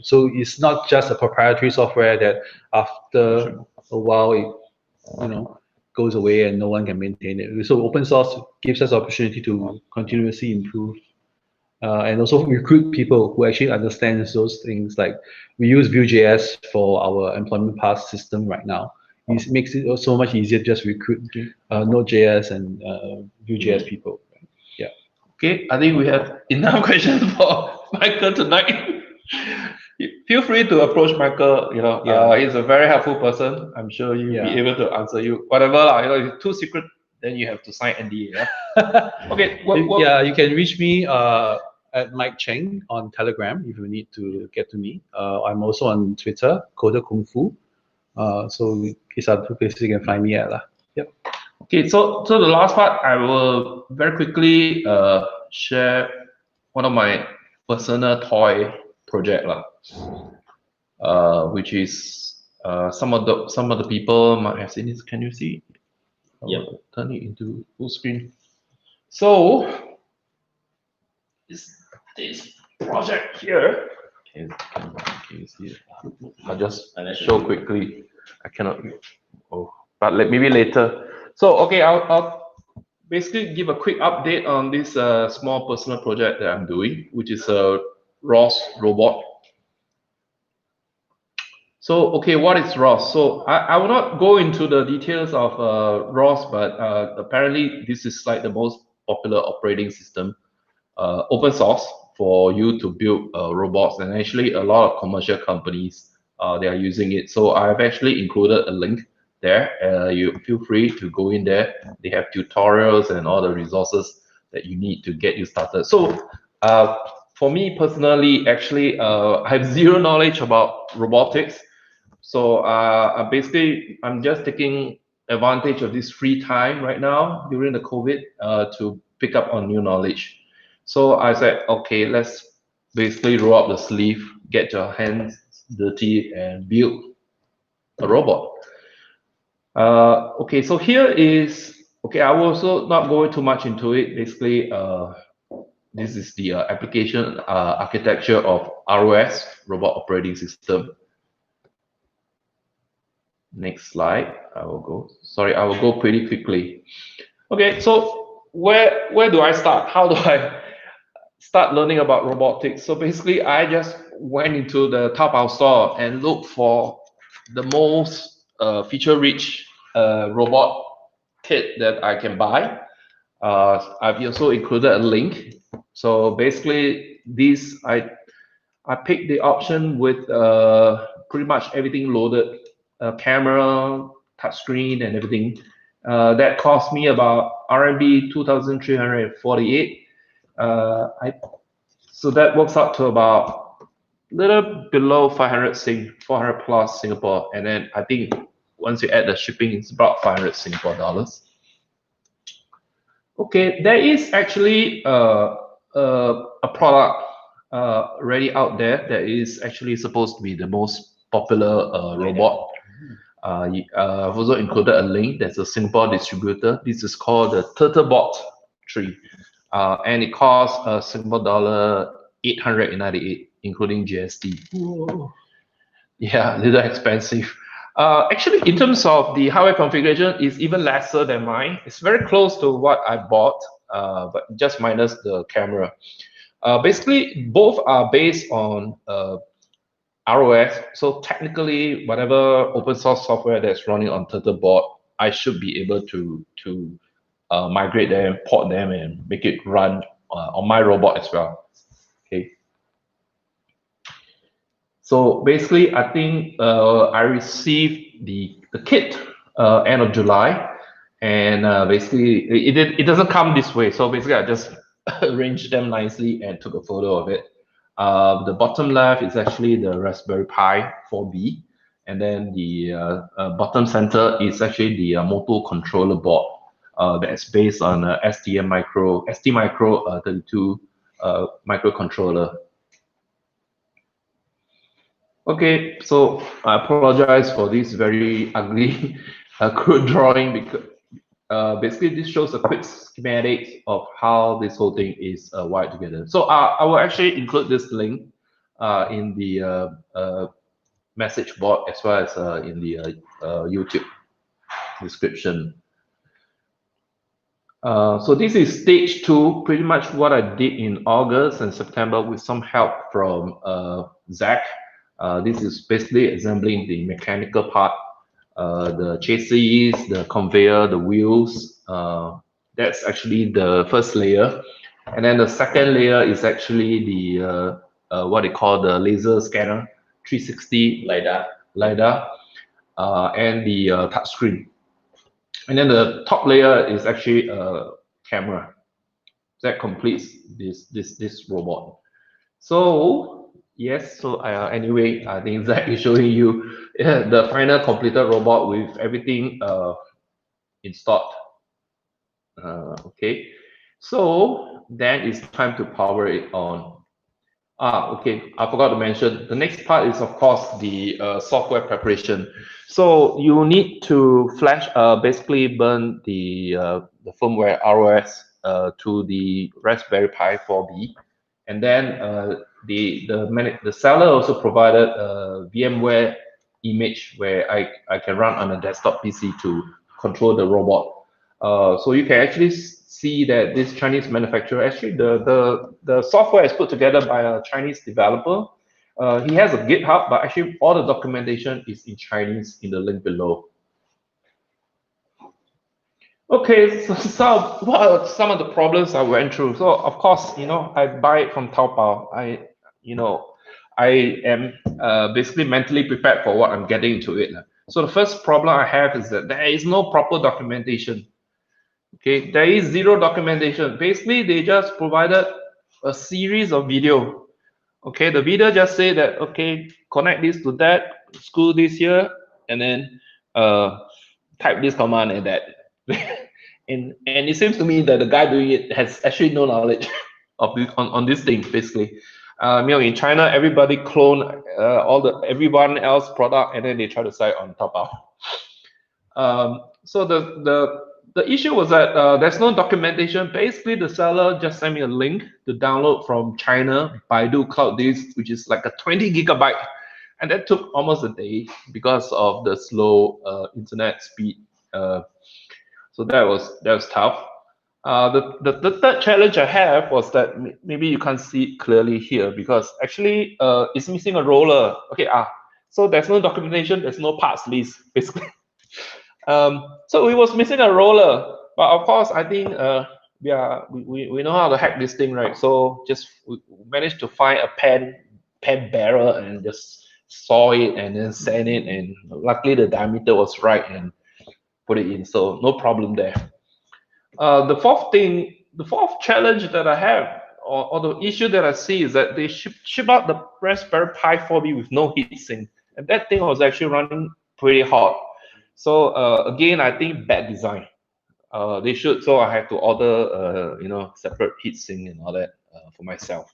so it's not just a proprietary software that after a while it goes away and no one can maintain it. So open source gives us the opportunity to continuously improve. And also recruit people who actually understand those things. Like we use Vue.js for our employment pass system right now. It makes it so much easier to just recruit Node.js and Vue.js people. Yeah. Okay, I think we have enough questions for Michael tonight. Feel free to approach Michael. He's a very helpful person. I'm sure he'll be able to answer you whatever. If it's too secret, then you have to sign NDA. Yeah? Okay. Yeah, you can reach me at Mike Cheng on Telegram if you need to get to me. I'm also on Twitter, Coder Kung Fu. So these are two places you can find me at. Yep. Okay, so the last part, I will very quickly share one of my personal toy project, which is some of the people might have seen this. Can you see? Yeah. Turn it into full screen. So this project here. Can you see it? I'll just show quickly. I cannot. But maybe later. So okay, I'll basically give a quick update on this small personal project that I'm doing, which is a ROS robot. So okay, what is ROS? So I will not go into the details of ROS, but apparently this is like the most popular operating system, open source, for you to build robots, and actually a lot of commercial companies they are using it. So I've actually included a link there. You feel free to go in there. They have tutorials and all the resources that you need to get you started. So for me personally, actually, I have zero knowledge about robotics. So basically, I'm just taking advantage of this free time right now during the COVID to pick up on new knowledge. So I said, okay, let's basically roll up the sleeve, get your hands dirty, and build a robot. Okay, so here is, okay, I will also not go too much into it. Basically, this is the application architecture of ROS, Robot Operating System. Next slide, I will go. Sorry, I will go pretty quickly. Okay, so where do I start? How do I start learning about robotics? So basically, I just went into the Taobao store and looked for the most feature-rich robot kit that I can buy. I've also included a link. So basically, this I picked the option with pretty much everything loaded. Camera, touchscreen, and everything. That cost me about RMB 2,348. So that works out to about a little below 500 plus Singapore. And then I think once you add the shipping, it's about 500 Singapore dollars. Okay, there is actually a product already out there that is actually supposed to be the most popular robot. I've also included a link. There's a Singapore distributor. This is called the TurtleBot 3, and it costs Singapore dollar 898, including GST. Whoa. Yeah, a little expensive. Actually, in terms of the hardware configuration, it's even lesser than mine. It's very close to what I bought, but just minus the camera. Basically, both are based on ROS, so technically, whatever open source software that's running on TurtleBot, I should be able to migrate them, port them, and make it run on my robot as well. Okay. So basically, I think I received the kit end of July, and basically it doesn't come this way. So basically, I just arranged them nicely and took a photo of it. The bottom left is actually the Raspberry Pi 4B, and then the bottom center is actually the motor controller board that's based on ST Micro 32 microcontroller. Okay, so I apologize for this very ugly crude drawing because basically this shows a quick schematic of how this whole thing is wired together. So I will actually include this link in the message board as well as in the YouTube description. So this is stage 2, pretty much what I did in August and September with some help from Zach. This is basically assembling the mechanical part, the chassis, the conveyor, the wheels. That's actually the first layer. And then the second layer is actually the what they call the laser scanner, 360 LiDAR, and the touchscreen. And then the top layer is actually a camera that completes this robot. So yes, so anyway, I think Zach is showing you the final completed robot with everything installed. Okay, so then it's time to power it on. Okay, I forgot to mention, the next part is, of course, the software preparation. So you need to flash, basically burn the firmware ROS to the Raspberry Pi 4B. And then the seller also provided a VMware image where I can run on a desktop PC to control the robot. So you can actually see that this Chinese manufacturer, actually the software is put together by a Chinese developer. He has a GitHub, but actually all the documentation is in Chinese in the link below. Okay, so what are some of the problems I went through? So of course, I buy it from Taobao. I am basically mentally prepared for what I'm getting into it. So the first problem I have is that there is no proper documentation. Okay, there is zero documentation. Basically, they just provided a series of video. Okay, the video just say that, okay, connect this to that, screw this here, and then type this command and that. and it seems to me that the guy doing it has actually no knowledge of this, on this thing, basically. In China, everybody clone everyone else product, and then they try to sell it on Taobao. So the issue was that there's no documentation. Basically, the seller just sent me a link to download from China, Baidu Cloud Disk, which is like a 20 gigabyte. And that took almost a day because of the slow internet speed. So that was tough. The third challenge I have was that maybe you can't see it clearly here because actually it's missing a roller. Okay, so there's no documentation, there's no parts list, basically. So we was missing a roller, but of course I think we know how to hack this thing, right? So we managed to find a pen barrel and just saw it and then sand it, and luckily the diameter was right and put it in, so no problem there. The fourth challenge that I have, or the issue that I see, is that they ship out the Raspberry Pi 4B with no heatsink, and that thing was actually running pretty hot. So again, I think bad design. They should. So I have to order, separate heatsink and all that for myself.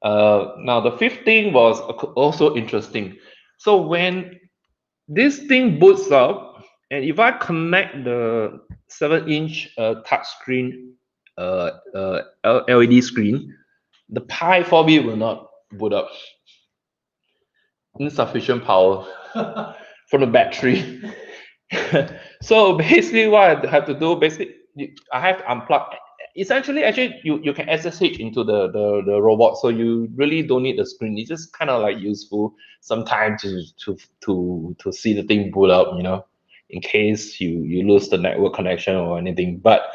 Now the fifth thing was also interesting. So when this thing boots up, and if I connect the 7-inch touch screen LED screen, the Pi 4B will not boot up. Insufficient power from the battery. So basically what I have to do, I have to unplug. It's actually you can SSH into the robot, so you really don't need the screen. It's just kind of like useful sometimes to see the thing boot up, in case you lose the network connection or anything. But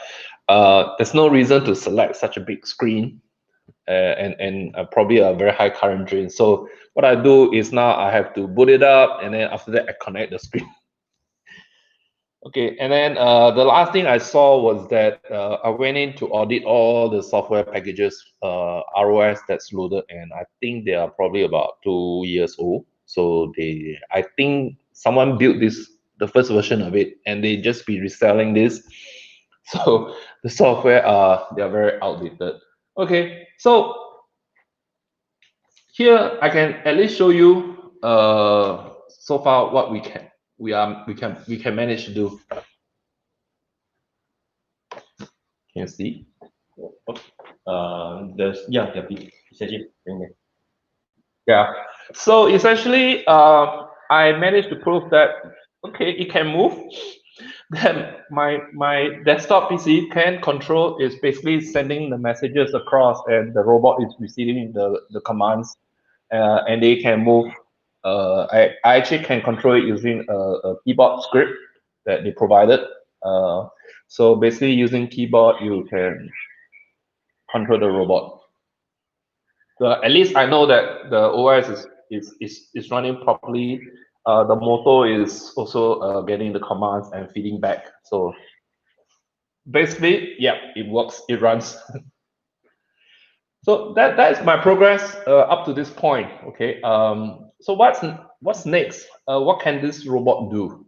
there's no reason to select such a big screen and probably a very high current drain. So what I do is now I have to boot it up, and then after that I connect the screen. Okay, and then the last thing I saw was that I went in to audit all the software packages, ROS that's loaded, and I think they are probably about 2 years old. So I think someone built the first version of it, and they just be reselling this. So the software they are very outdated. Okay, so here I can at least show you so far what we can manage to do. Can you see? Yeah. So essentially, I managed to prove that okay, it can move. Then my desktop PC can control is basically sending the messages across, and the robot is receiving the commands, and they can move. I actually can control it using a keyboard script that they provided. So basically, using keyboard, you can control the robot. So at least I know that the OS is running properly. The motor is also getting the commands and feeding back. So basically, yeah, it works. It runs. So that is my progress up to this point. Okay. So what's next? What can this robot do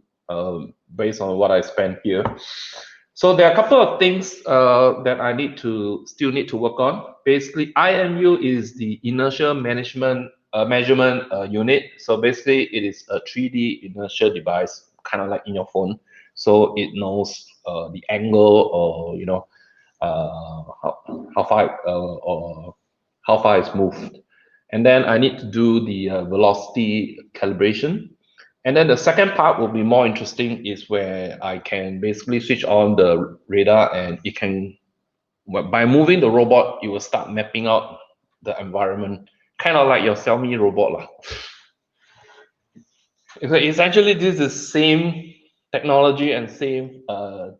based on what I spent here? So there are a couple of things that I still need to work on. Basically, IMU is the inertial measurement unit. So basically, it is a 3D inertial device, kind of like in your phone. So it knows the angle, or how far it's moved. And then I need to do the velocity calibration. And then the second part will be more interesting, is where I can basically switch on the radar, and it can, by moving the robot, it will start mapping out the environment, kind of like your Xiaomi robot. Essentially, this is the same technology and same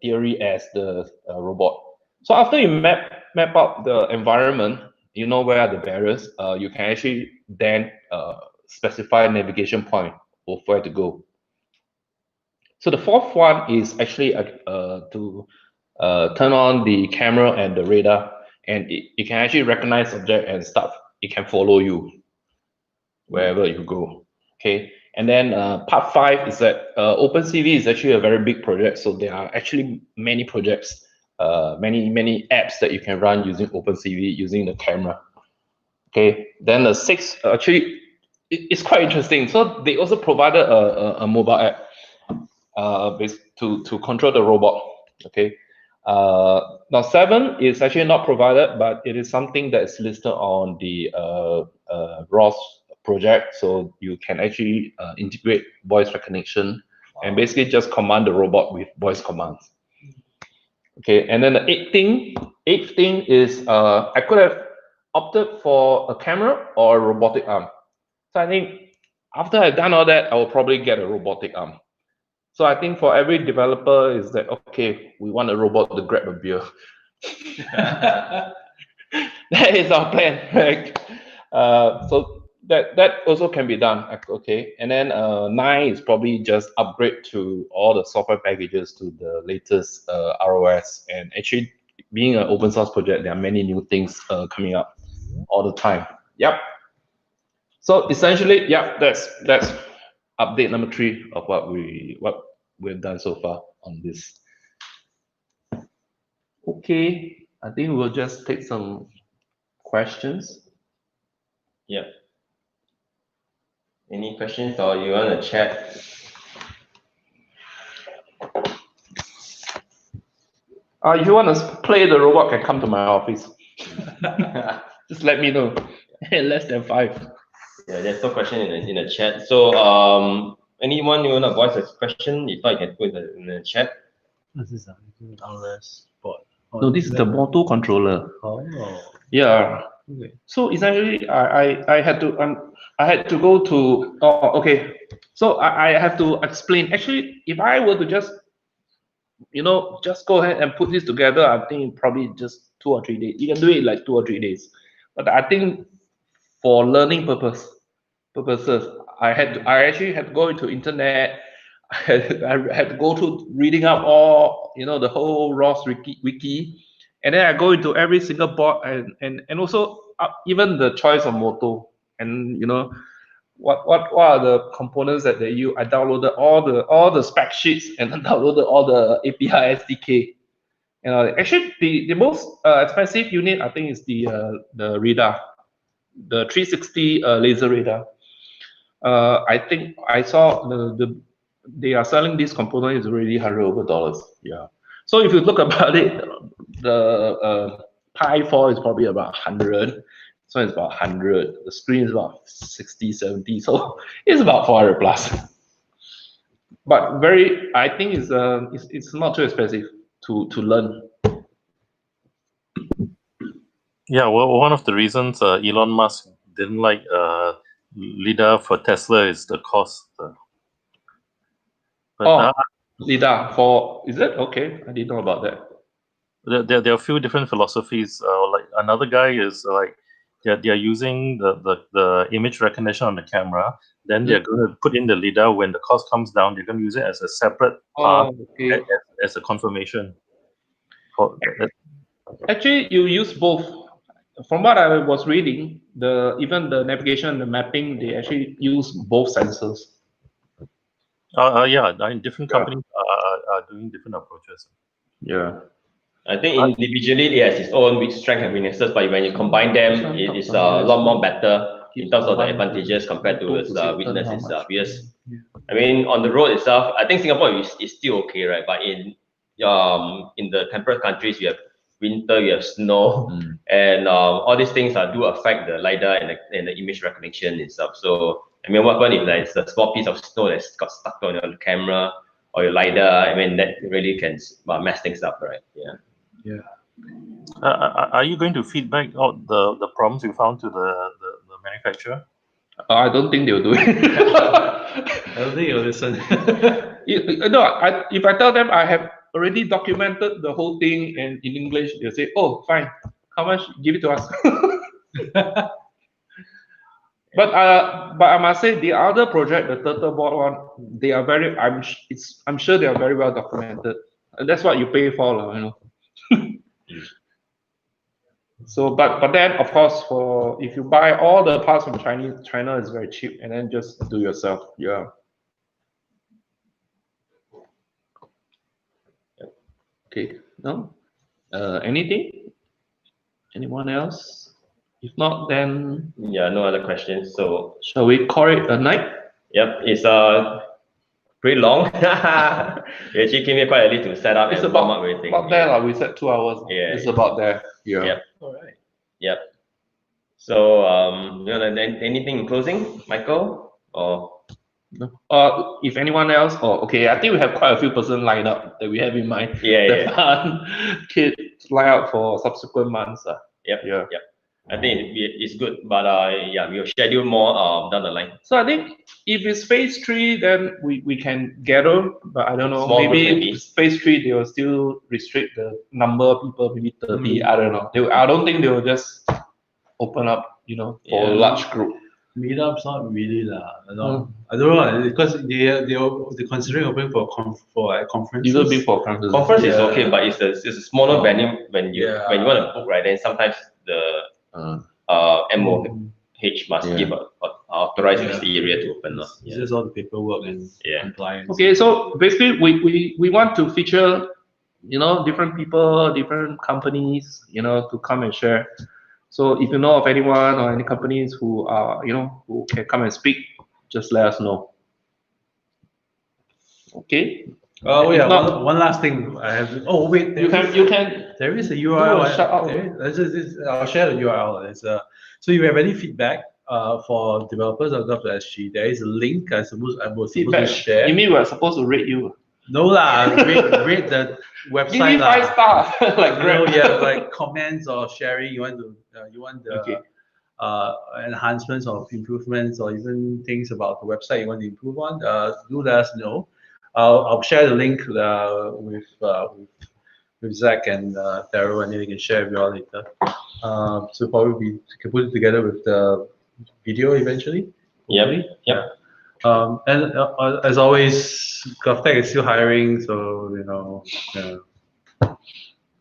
theory as the robot. So after you map out the environment, you know where are the barriers, you can actually then specify a navigation point of where to go. So the fourth one is actually to turn on the camera and the radar, and it can actually recognize object and stuff. It can follow you wherever you go. Okay, and then part 5 is that OpenCV is actually a very big project. So there are actually many projects, many apps that you can run using OpenCV using the camera. Okay, then the 6th actually it's quite interesting. So they also provided a mobile app to control the robot. Okay, now 7 is actually not provided, but it is something that is listed on the ROS project. So you can actually integrate voice recognition and basically just command the robot with voice commands. Okay, and then the eighth thing is I could have opted for a camera or a robotic arm. So I think after I've done all that, I will probably get a robotic arm. So I think for every developer is that, okay, we want a robot to grab a beer. That is our plan, right? So that also can be done, okay. And then 9 is probably just upgrade to all the software packages to the latest ROS. And actually, being an open source project, there are many new things coming up all the time. Yep. So essentially, yeah, that's update number 3 of what we've done so far on this. Okay, I think we'll just take some questions. Yeah. Any questions or you want to chat? If you want to play the robot, can come to my office. Just let me know. Less than 5. Yeah, there's no question in the chat. So anyone you want to voice a question? If not, you can put it in the chat. This is ROS board. No, this is the motor controller. Oh. Yeah. Okay. So essentially, I had to go to. Oh, okay. So I have to explain. Actually, if I were to just go ahead and put this together, I think probably just 2 or 3 days. You can do it like 2 or 3 days. But I think for learning purposes, I actually had to go into internet. I had to go through reading up all the whole ROS wiki, and then I go into every single board and also even the choice of motor, and what are the components that they use. I downloaded all the spec sheets and then downloaded all the API SDK. Actually the most expensive unit I think is the radar, the 360 laser radar. I think I saw they are selling this component is already $100 over. Yeah. So if you look about it, the Pi 4 is probably about 100. So it's about 100. The screen is about 60, 70. So it's about 400 plus. But I think it's not too expensive to learn. Yeah, well, one of the reasons Elon Musk didn't like LiDAR for Tesla is the cost. LiDAR for, is it? Okay, I didn't know about that. There are a few different philosophies. Like another guy is like they're using the image recognition on the camera. Then they're going to put in the LiDAR. When the cost comes down, they're going to use it as a separate part, okay. as a confirmation. Actually, you use both. From what I was reading, even the navigation and the mapping, they actually use both sensors. Yeah, different companies are doing different approaches. Yeah. I think individually it has its own weak strengths and weaknesses, but when you combine them, it is a lot more better in terms of the advantages compared to its weaknesses. Because I mean, on the road itself, I think Singapore is still okay, right? But in the temperate countries, you have winter, you have snow, and all these things do affect the LiDAR and the image recognition itself. So I mean, what if it's a small piece of snow that's got stuck on the camera or your LiDAR? I mean, that really can mess things up, right? Yeah. Yeah. Are you going to feedback out the problems you found to the manufacturer? I don't think they'll do it. I don't think you'll listen. No, if I tell them I have already documented the whole thing and in English, they'll say, "Oh, fine. How much? Give it to us." But I must say the other project, the turtle board one, they are very. I'm sure they are very well documented, and that's what you pay for, you know. So, but then of course, for if you buy all the parts from China is very cheap, and then just do yourself. Yeah. Okay. No. Anything? Anyone else? If not, then Yeah, no other questions. So shall we call it a night? yep, it's pretty long. You actually came here quite early to set up It's and warm up everything. about there, we said 2 hours. Yeah, It's about there. Yeah. Yep. All right. Yep. So anything in closing, Michael? Or If anyone else, okay, I think we have quite a few persons lined up that we have in mind. Kid line up for subsequent months. Yep. Yeah. Yep. I think it's good, but yeah, we'll schedule more down the line. So I think if it's phase 3, then we can gather, but I don't know. Small maybe phase 3 they will still restrict the number of people, maybe 30. I don't know. I don't think they will just open up, for a large group. Meetup's not really lah. I don't know because they're considering opening for conferences. Even big for conferences. Conference is okay, but it's a smaller venue when you want to book, right? Then sometimes the MOH must give authorize the area to open. It's just all the paperwork and compliance. Okay, so basically we want to feature, different people, different companies, to come and share. So if you know of anyone or any companies who are, who can come and speak, just let us know. Okay. Oh yeah, one last thing I have. Oh wait, you can. There is a URL. I'll share the URL. So if you have any feedback for developers of Govtech.sg, there is a link. I was supposed to share. You mean we're supposed to rate you? No lah, rate the website. Give me 5 stars, like comments or sharing. You want the enhancements or improvements or even things about the website you want to improve on. Do let us know. I'll share the link with Zach and Darrel, and then we can share with you all later. So probably we can put it together with the video eventually. Yep. And as always, Govtech is still hiring, so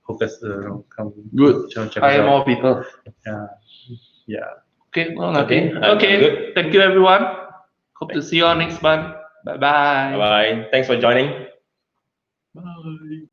hope that's come. Good. Hire more people. Yeah. Okay. Well, nothing. Okay. Good. Thank you, everyone. Hope to see you all next month. Bye bye. Bye bye. Thanks for joining. Bye.